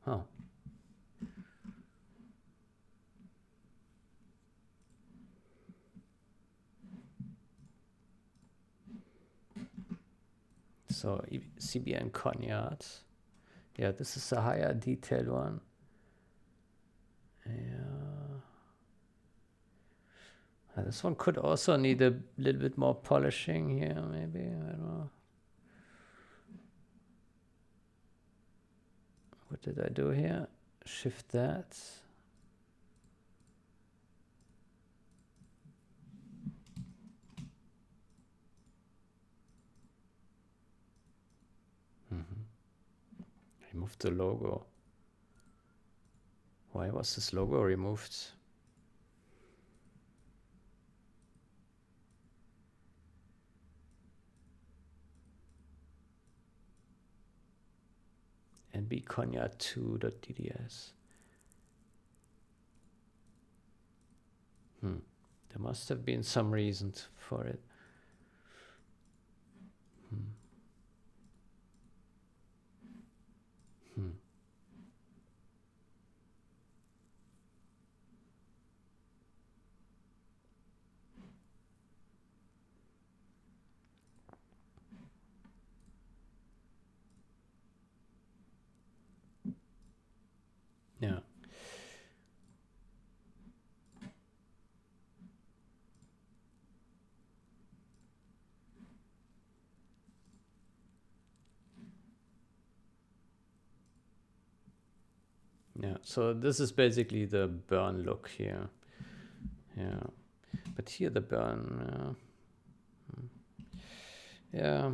Huh. So CBN Cognac. Yeah, this is a higher detailed one. Yeah. This one could also need a little bit more polishing here, maybe. I don't know. What did I do here? Shift that. Remove the logo. Why was this logo removed? nbcognac2.dds. There must have been some reason for it. Yeah. Yeah, so this is basically the burn look here. Yeah, but here the burn, yeah.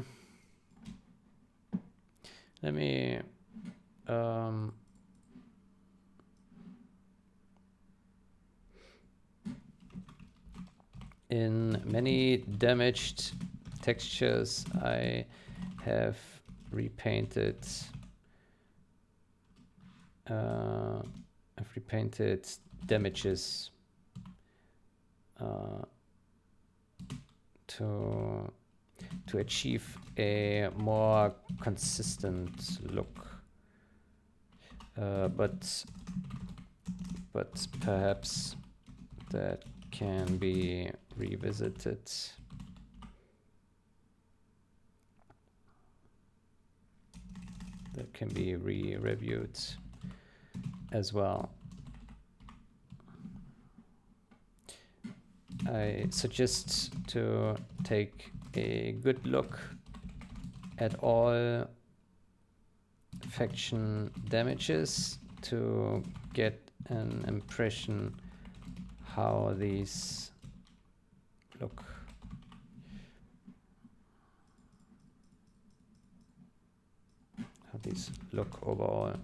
Let me, in many damaged textures, I have repainted I've repainted damages to achieve a more consistent look, but perhaps that can be revisited. That can be re-reviewed as well. I suggest to take a good look at all faction damages to get an impression how these look. How these look overall.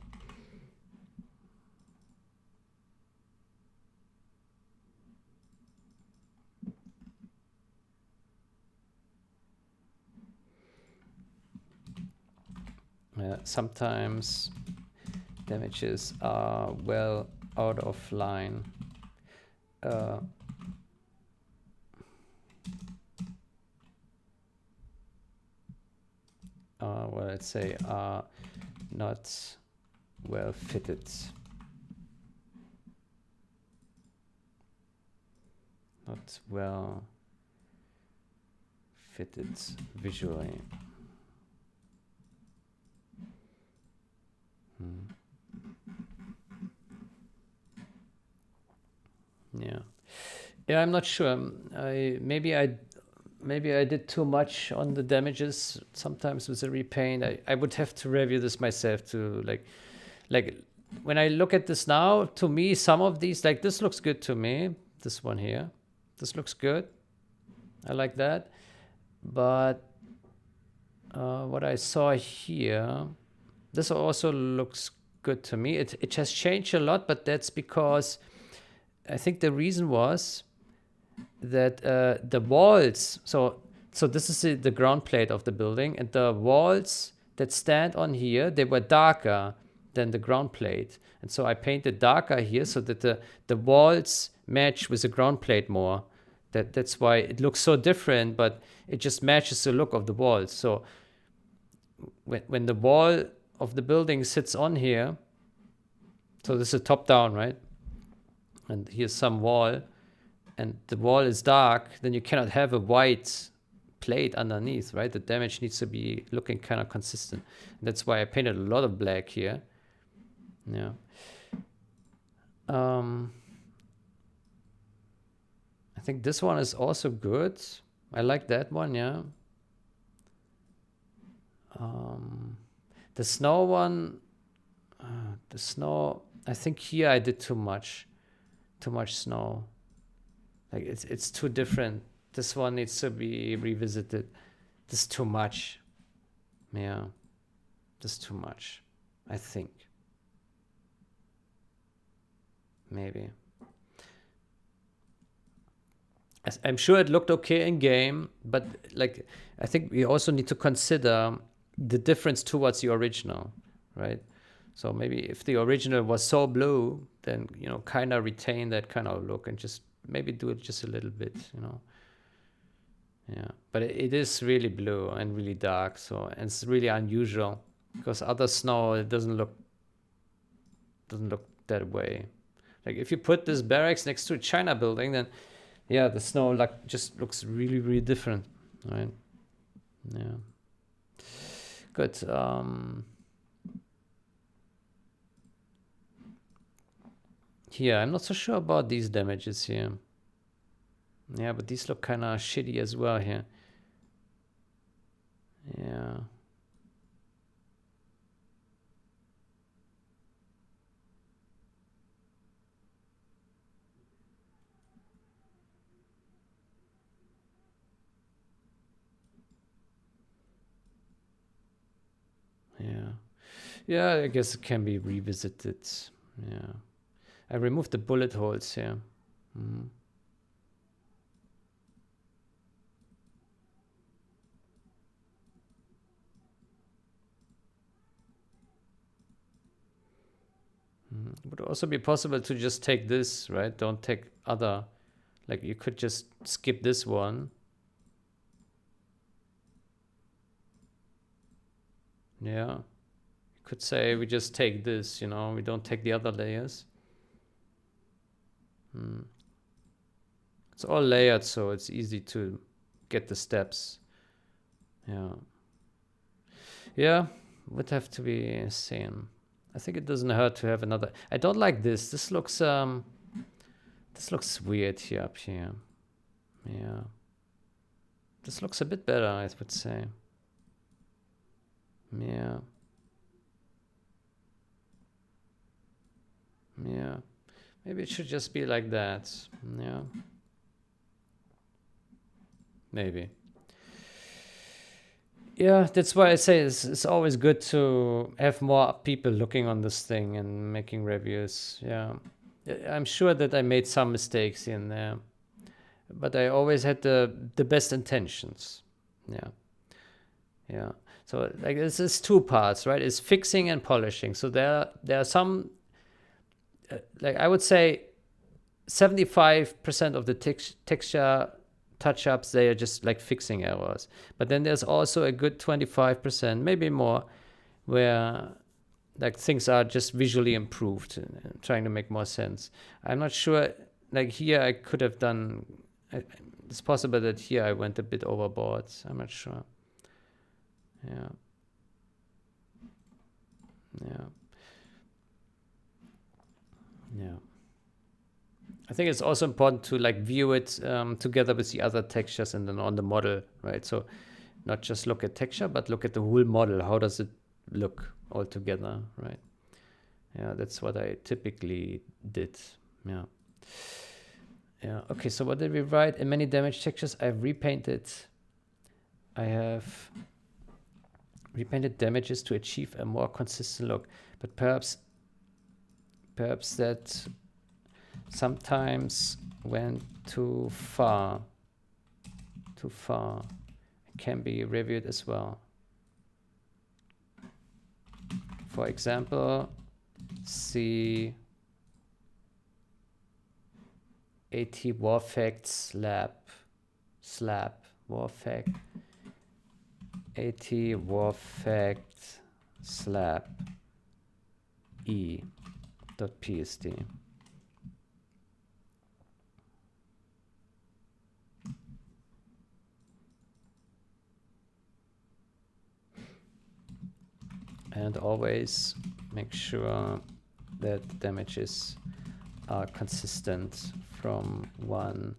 Sometimes damages are well out of line. Well, let's say are not well fitted. Not well fitted visually. Yeah. Yeah, I'm not sure. Maybe I did too much on the damages sometimes with the repaint. I would have to review this myself to like when I look at this now, to me some of these, like this looks good to me. This one here. This looks good. I like that. But what I saw here, this also looks good to me. It has changed a lot, but that's because I think the reason was that the walls, so this is the ground plate of the building, and the walls that stand on here, they were darker than the ground plate. And so I painted darker here so that the walls match with the ground plate more. That's why it looks so different, but it just matches the look of the walls. So when the wall of the building sits on here, so this is top down, right? And here's some wall, and the wall is dark, then you cannot have a white plate underneath, right? The damage needs to be looking kind of consistent. That's why I painted a lot of black here. Yeah. I think this one is also good. I like that one, yeah. The snow one, the snow, I think here I did too much snow. Like it's too different. This one needs to be revisited. This is too much. Yeah, this is too much, I think. Maybe. I'm sure it looked okay in game, but like I think we also need to consider the difference towards the original, right? So maybe if the original was so blue, then kind of retain that kind of look and just maybe do it just a little bit, Yeah, but it is really blue and really dark, so and it's really unusual because other snow it doesn't look that way. Like if you put this barracks next to a China building, then yeah, the snow like just looks really, really different, right? Yeah. Good. Here, I'm not so sure about these damages here. Yeah, but these look kind of shitty as well here. Yeah. Yeah. Yeah, I guess it can be revisited. Yeah. I removed the bullet holes here. It would also be possible to just take this, right? Don't take other. Like you could just skip this one. Yeah. You could say we just take this, we don't take the other layers. It's all layered, so it's easy to get the steps. Yeah. Yeah, would have to be same. I think it doesn't hurt to have another. I don't like this. This looks weird here up here. Yeah. This looks a bit better, I would say. Yeah. Yeah. Maybe it should just be like that. Yeah. Maybe. Yeah, that's why I say it's always good to have more people looking on this thing and making reviews. Yeah. I'm sure that I made some mistakes in there, but I always had the best intentions. Yeah. Yeah. So like this is two parts, right? It's fixing and polishing. So there are some like I would say 75% of the texture touch-ups, they are just like fixing errors. But then there's also a good 25%, maybe more, where like things are just visually improved and trying to make more sense. I'm not sure, like here I could have done, it's possible that here I went a bit overboard. I'm not sure. Yeah. Yeah. Yeah. I think it's also important to like view it together with the other textures and then on the model, right? So not just look at texture, but look at the whole model. How does it look all together, right? Yeah, that's what I typically did. Yeah. Yeah. Okay, so what did we write? In many damage textures, I've repainted. I have repainted damages to achieve a more consistent look, but perhaps that sometimes went too far. Too far. It can be reviewed as well. For example, see AT Warfact slap Warfact AT Warfact slap e.psd. And always make sure that damages are consistent from one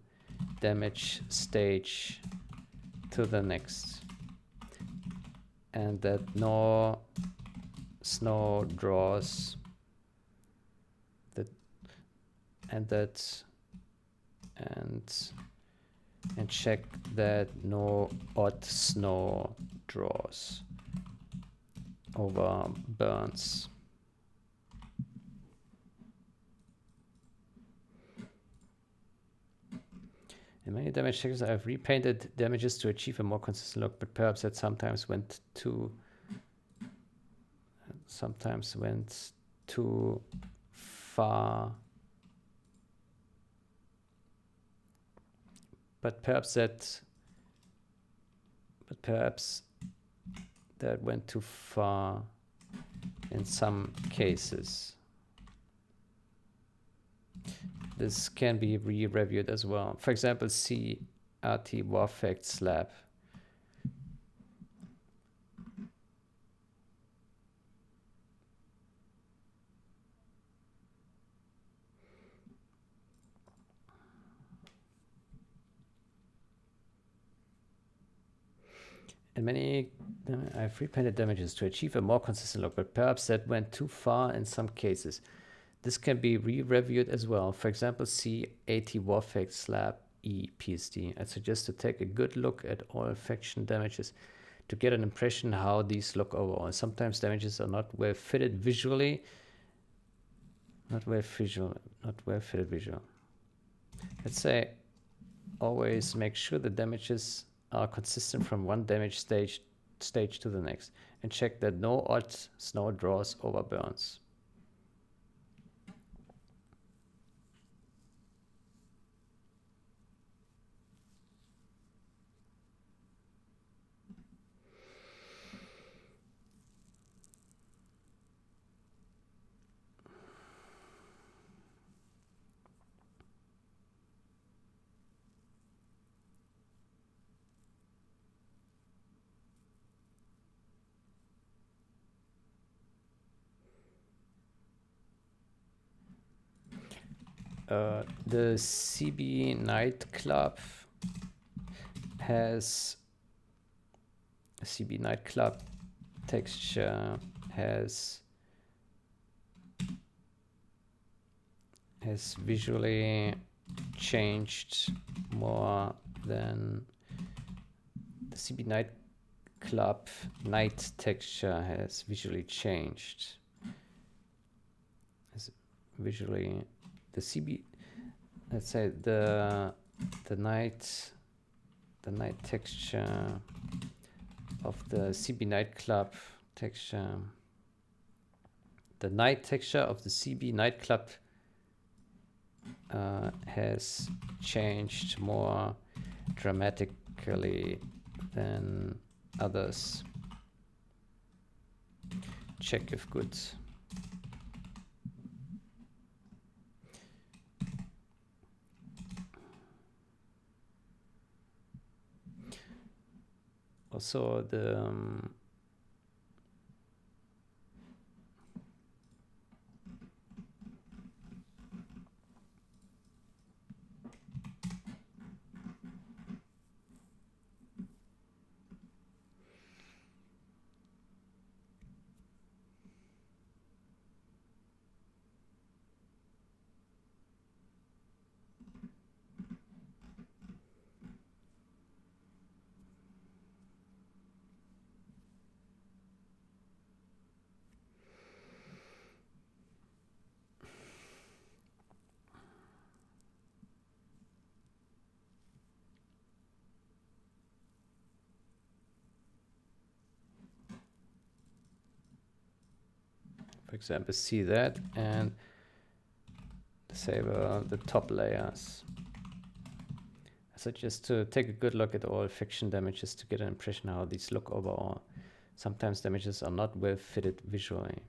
damage stage to the next, and that no snow draws and check that no odd snow draws over burns. In many damage checkers, I've repainted damages to achieve a more consistent look, but perhaps that sometimes went too far. But perhaps that went too far in some cases. This can be re-reviewed as well. For example, see RT Warfact slap. In many, I've repainted damages to achieve a more consistent look, but perhaps that went too far in some cases. This can be re-reviewed as well. For example, see AT Warfact slap e.psd. I suggest to take a good look at all faction damages to get an impression how these look overall. Sometimes damages are not well fitted visually. Not well fitted visual. Let's say always make sure the damages are consistent from one damage stage to the next, and check that no odd snow draws over burns. The CB nightclub has CB nightclub texture has visually changed more than the CB nightclub night texture has visually changed. Has visually the CB, let's say the night texture of the CB nightclub texture, the night texture of the CB nightclub has changed more dramatically than others. Check if good. Also the for example, see that and disable the top layers. So just to take a good look at all fiction damages to get an impression how these look overall. Sometimes damages are not well fitted visually.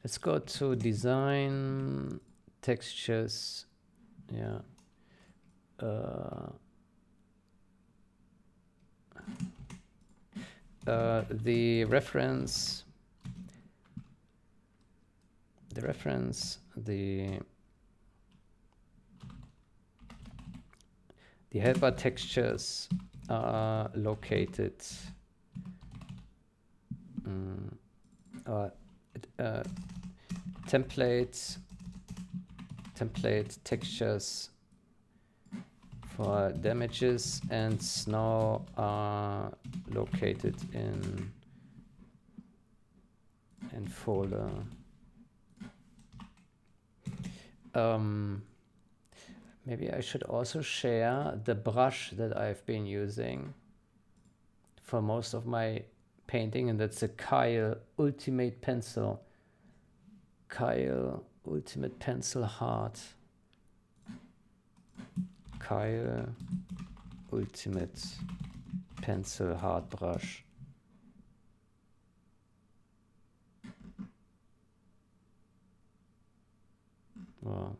Let's go to design, textures. Yeah. The reference, the helper textures are located template textures for damages and snow are located in folder. Maybe I should also share the brush that I've been using for most of my painting, and that's a Kyle Ultimate Pencil. Kyle Ultimate Pencil Hard. Kyle Ultimate Pencil Hard Brush. Wow.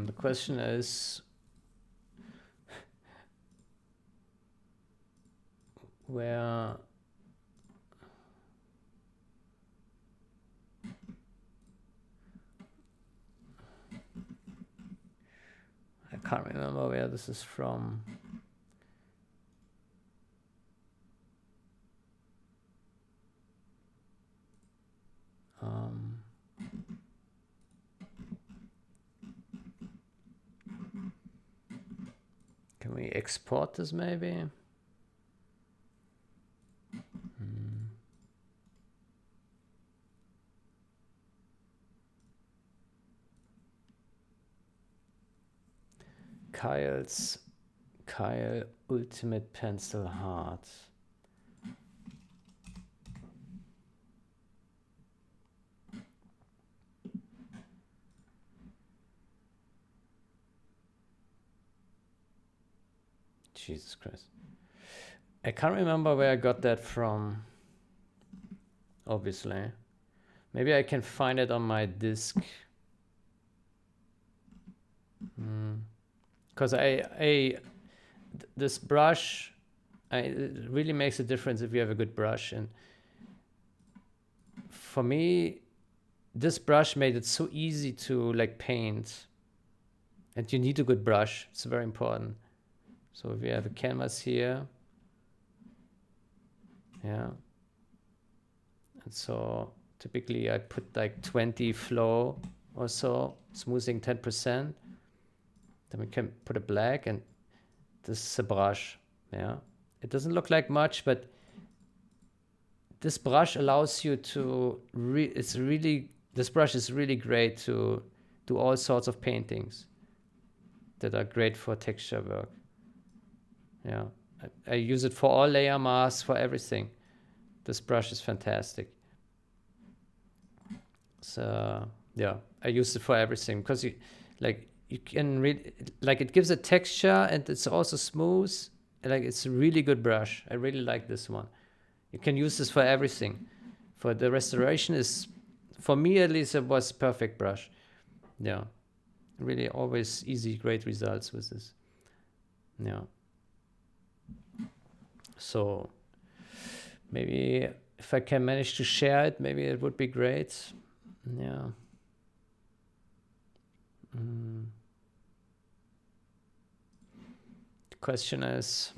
The question is, where I can't remember where this is from. me export this maybe. Kyle Ultimate Pencil Heart. Jesus Christ. I can't remember where I got that from, obviously. Maybe I can find it on my disk. Because this brush, it really makes a difference if you have a good brush. And for me, this brush made it so easy to like paint. And you need a good brush. It's very important. So if you have a canvas here, yeah. And so typically I put like 20 flow or so, smoothing 10%. Then we can put a black, and this is a brush. Yeah. It doesn't look like much, but this brush allows you to, this brush is really great to do all sorts of paintings that are great for texture work. Yeah. I use it for all layer masks, for everything. This brush is fantastic. So yeah, I use it for everything because you can really, like, it gives a texture and it's also smooth. Like, it's a really good brush. I really like this one. You can use this for everything. For the restoration is, for me at least, it was perfect brush. Yeah, really always easy, great results with this. Yeah. So maybe if I can manage to share it, maybe it would be great. Yeah. The question is,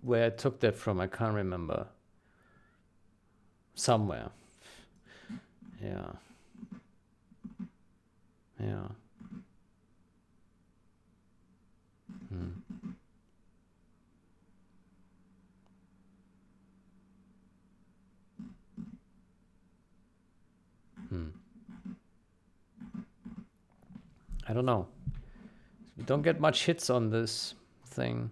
where I took that from. I can't remember. Somewhere. Yeah. Yeah. I don't know. We don't get much hits on this thing.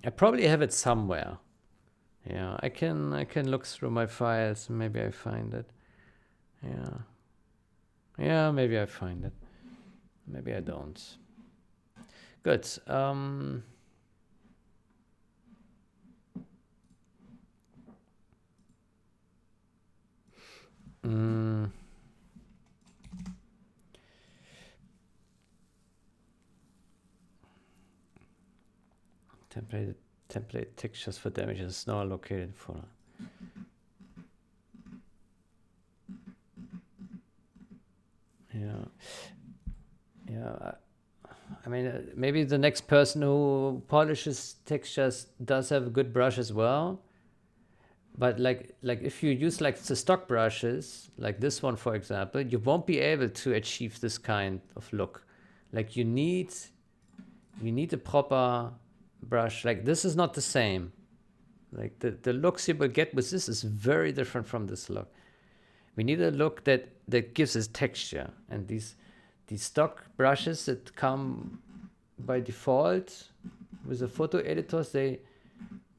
I probably have it somewhere. Yeah, I can look through my files. Maybe I find it. Yeah. Yeah, maybe I find it. Maybe I don't. Good. Template textures for damages now located for. Yeah. Yeah. I mean, maybe the next person who polishes textures does have a good brush as well. But like if you use like the stock brushes, like this one, for example, you won't be able to achieve this kind of look. Like you need a proper brush. Like this is not the same. Like the looks you will get with this is very different from this look. We need a look that gives us texture. And these stock brushes that come by default with the photo editors, they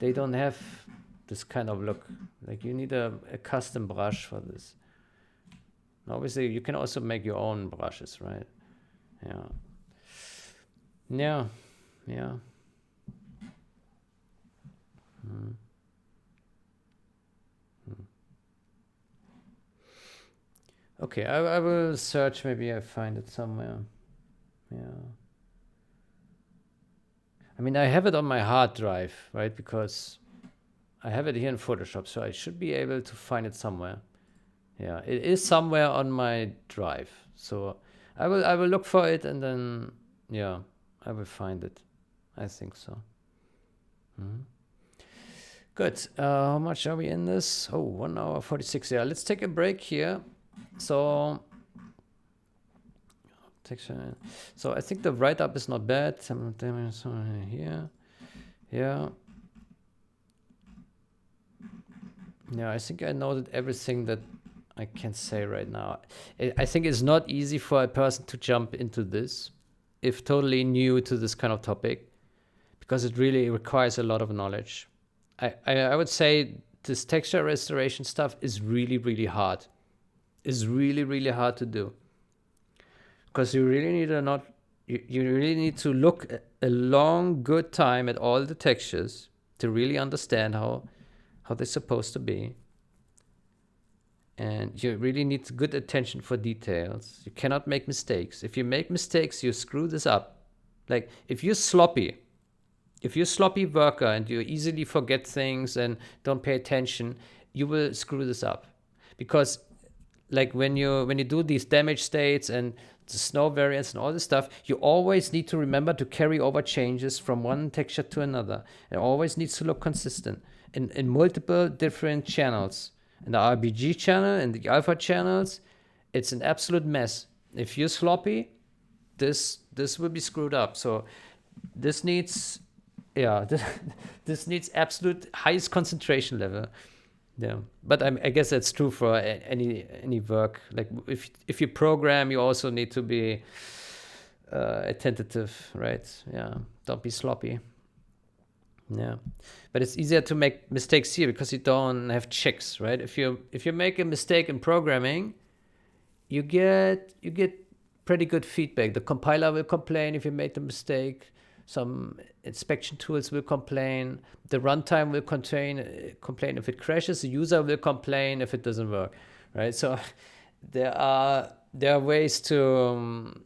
don't have this kind of look. Like you need a custom brush for this. And obviously, you can also make your own brushes, right? Yeah. Yeah. Yeah. Okay, I will search. Maybe I find it somewhere. Yeah. I mean, I have it on my hard drive, right? Because I have it here in Photoshop, so I should be able to find it somewhere. Yeah, it is somewhere on my drive. So I will look for it, and then yeah, I will find it. I think so. Good. How much are we in this? Oh, 1 hour 46. Yeah, let's take a break here. So so I think the write-up is not bad. Here. Yeah. Yeah, I think I noted everything that I can say right now. I think it's not easy for a person to jump into this if totally new to this kind of topic, because it really requires a lot of knowledge. I would say this texture restoration stuff is really, really hard. It's really, really hard to do, because you really need you really need to look a long, good time at all the textures to really understand how they're supposed to be. And you really need good attention for details. You cannot make mistakes. If you make mistakes, you screw this up. Like if you're sloppy worker and you easily forget things and don't pay attention, you will screw this up. Because like when you do these damage states and the snow variants and all this stuff, you always need to remember to carry over changes from one texture to another. It always needs to look consistent in multiple different channels. In the RBG channel and the alpha channels, it's an absolute mess. If you're sloppy, this will be screwed up. So this needs, yeah, this needs absolute highest concentration level. Yeah, but I guess that's true for any work. Like if you program, you also need to be attentive, right? Yeah, don't be sloppy. Yeah, but it's easier to make mistakes here because you don't have checks, right? If you make a mistake in programming, you get pretty good feedback. The compiler will complain if you made the mistake. Some inspection tools will complain. The runtime will complain if it crashes. The user will complain if it doesn't work, right? So there are ways to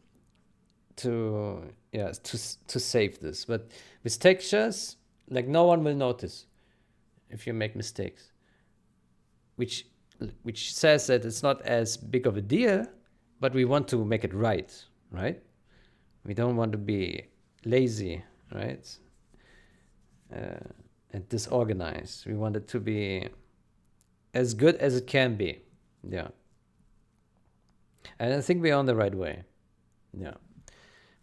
save this, but with textures, like no one will notice if you make mistakes, which says that it's not as big of a deal, but we want to make it right? We don't want to be lazy, right? And disorganized. We want it to be as good as it can be. Yeah. And I think we're on the right way. Yeah.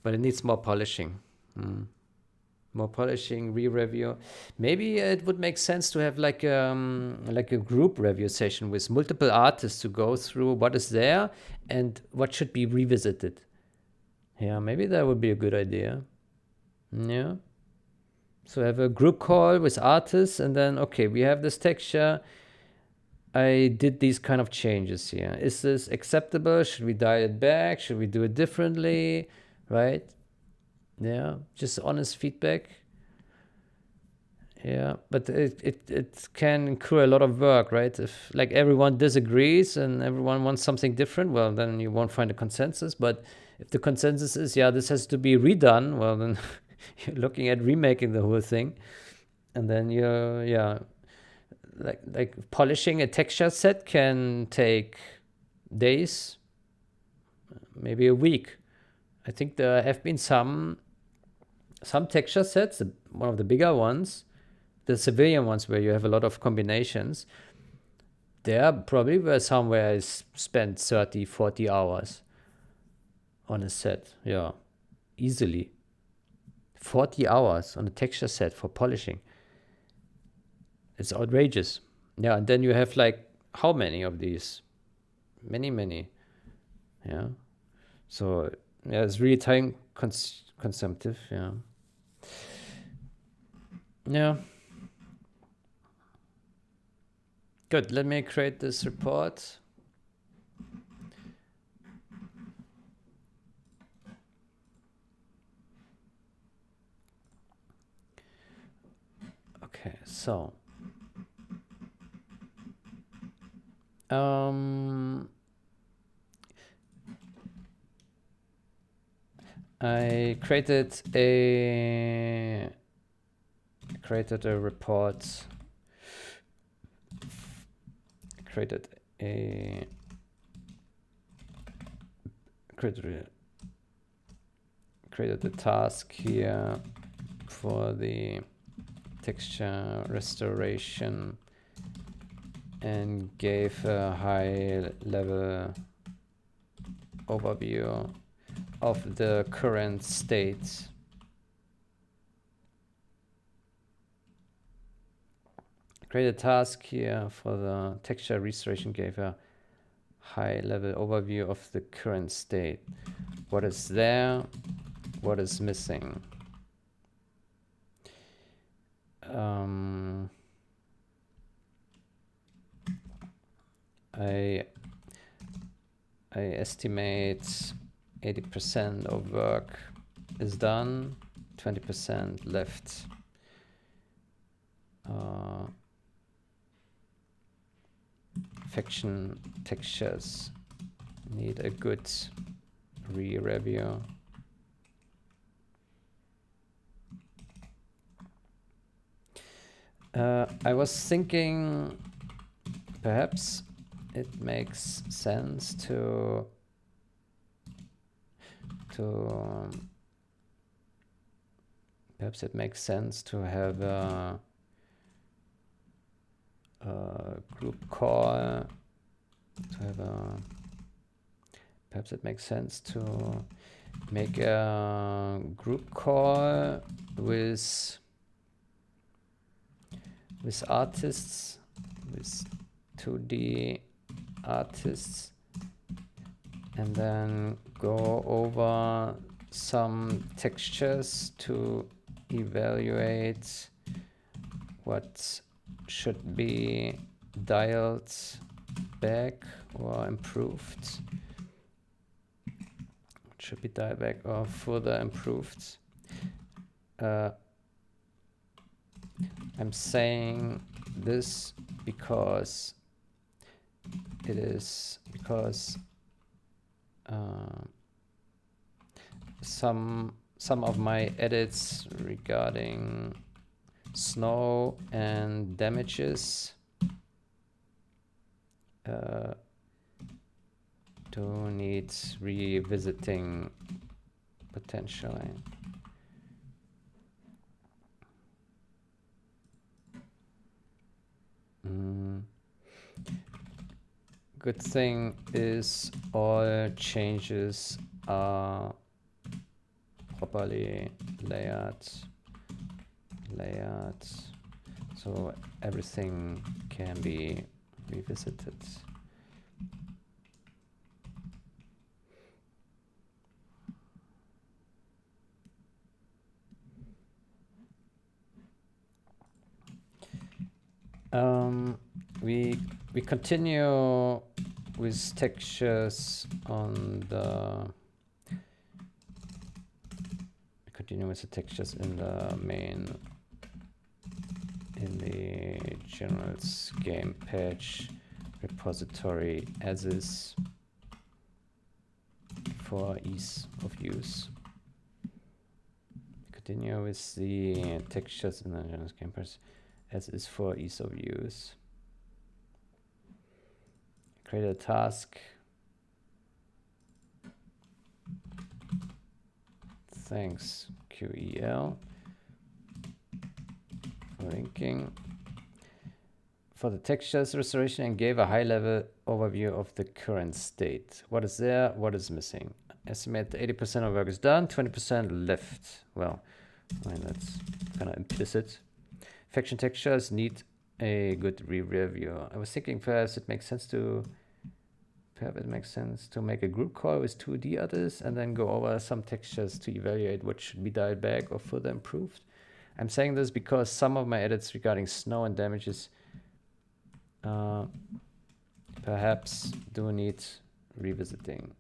But it needs more polishing. More polishing, re-review. Maybe it would make sense to have like a group review session with multiple artists to go through what is there and what should be revisited. Yeah, maybe that would be a good idea. Yeah. So have a group call with artists, and then, okay, we have this texture. I did these kind of changes here. Is this acceptable? Should we dial it back? Should we do it differently? Right? Yeah, just honest feedback. Yeah, but it can incur a lot of work, right? If like everyone disagrees and everyone wants something different, well, then you won't find a consensus. But if the consensus is, yeah, this has to be redone, well, then you're looking at remaking the whole thing. And then you're, yeah, like polishing a texture set can take days, maybe a week. I think there have been some texture sets, one of the bigger ones, the civilian ones where you have a lot of combinations, there probably were somewhere I spent 30, 40 hours on a set. Yeah, easily. 40 hours on a texture set for polishing. It's outrageous. Yeah, and then you have like, how many of these? Many. Yeah. So, yeah, it's really time consumptive. Yeah. Yeah. Good. Let me create this report. Okay, so I created a report created a task here for the texture restoration and gave a high level overview of the current state. Create a task here for the texture restoration, gave a high level overview of the current state. What is there? What is missing? I estimate 80% of work is done, 20% left. Fiction textures need a good re-review. I was thinking perhaps it makes sense to have a group call, perhaps it makes sense to make a group call with artists, with 2D artists, and then go over some textures to evaluate what should be dialed back or improved. Should be dialed back or further improved. I'm saying this because some of my edits regarding snow and damages do need revisiting potentially. Good thing is all changes are properly layered, so everything can be revisited. We continue with textures on the in the main, in the generals game page repository as is for ease of use. Continue with the textures in the generals game page as is for ease of use. Create a task. Thanks, QEL, for linking. For the textures restoration and gave a high level overview of the current state. What is there? What is missing? Estimate 80% of work is done, 20% left. Well, I mean, that's kind of implicit. Faction textures need a good re-review. I was thinking perhaps it makes sense to make a group call with 2D others and then go over some textures to evaluate what should be dialed back or further improved. I'm saying this because some of my edits regarding snow and damages perhaps do need revisiting.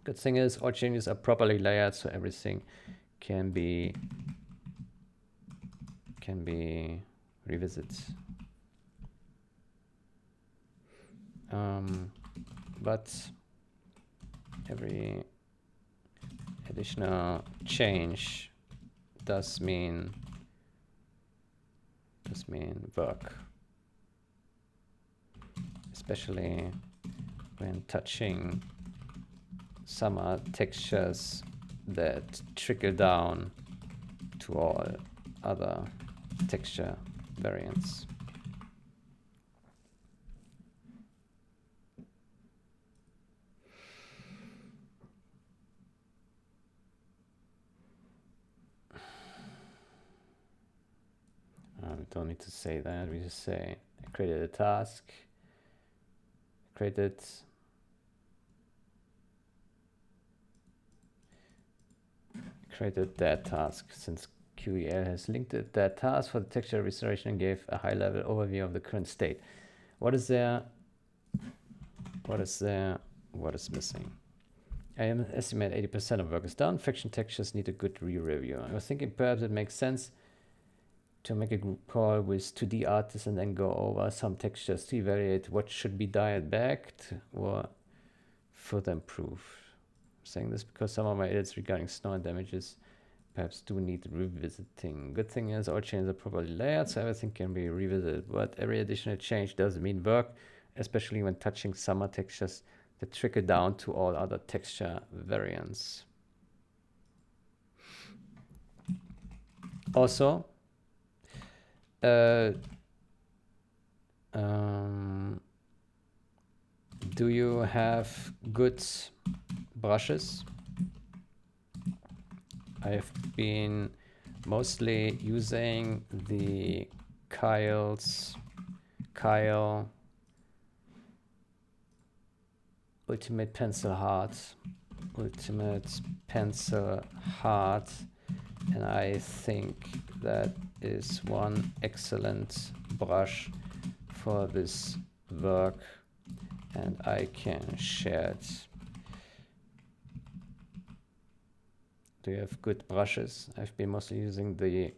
Good thing is all changes are properly layered, so everything can be revisited. But every additional change does mean work. especially when touching some textures that trickle down to all other texture variants. We don't need to say that, we just say I created a task, created that task, since QEL has linked that task for the texture restoration and gave a high-level overview of the current state. What is there? What is there? What is missing? I estimate 80% of work is done. Fiction textures need a good re-review. I was thinking perhaps it makes sense to make a group call with 2D artists and then go over some textures to evaluate what should be dialed back or further improved. I'm saying this because some of my edits regarding snow and damages perhaps do need revisiting. Good thing is all changes are properly layered, so everything can be revisited, but every additional change does mean work, especially when touching summer textures that trickle down to all other texture variants. Also, do you have good brushes? I've been mostly using the Kyle Ultimate Pencil Heart, and I think that is one excellent brush for this work, and I can share it. Do you have good brushes? I've been mostly using the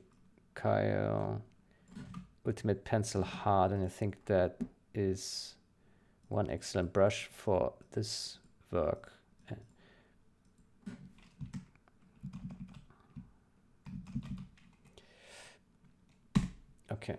Kyle Ultimate Pencil Heart, and I think that is one excellent brush for this work. Okay.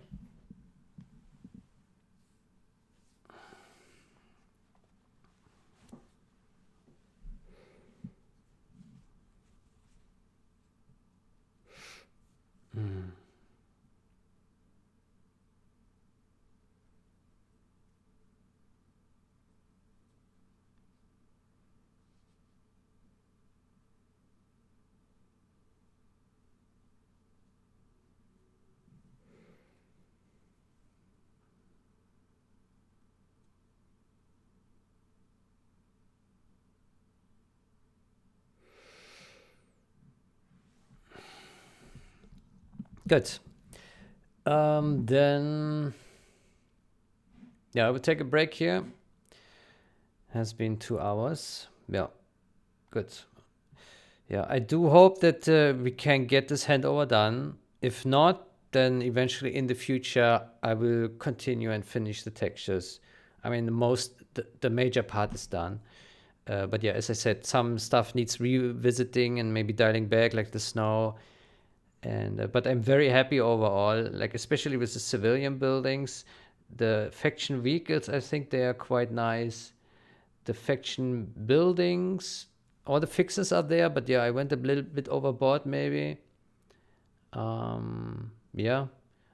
Good. Then, yeah, I will take a break here. Has been 2 hours. Yeah, good. Yeah, I do hope that we can get this handover done. If not, then eventually in the future, I will continue and finish the textures. I mean, the major part is done. But yeah, as I said, some stuff needs revisiting and maybe dialing back, like the snow. And but I'm very happy overall, like especially with the civilian buildings. The faction vehicles, I think they are quite nice. The faction buildings, all the fixes are there, but yeah, I went a little bit overboard maybe. Yeah,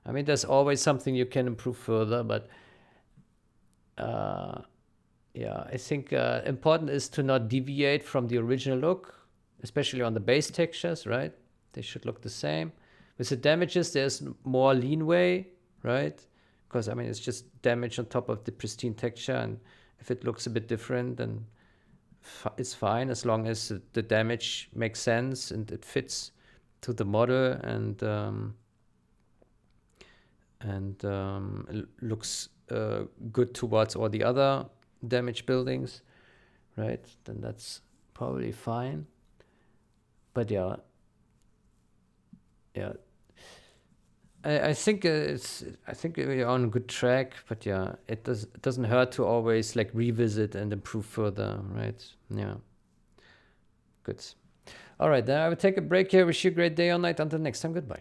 I mean, there's always something you can improve further, but yeah, I think important is to not deviate from the original look, especially on the base textures, right? They should look the same. With the damages, there's more leeway, right? Because I mean, it's just damage on top of the pristine texture, and if it looks a bit different, then it's fine as long as the damage makes sense and it fits to the model and looks good towards all the other damaged buildings, right? Then that's probably fine. But yeah, I think I think we're on a good track. But yeah, it doesn't hurt to always like revisit and improve further, right? Yeah, good. All right, then I will take a break here. Wish you a great day or night. Until next time, goodbye.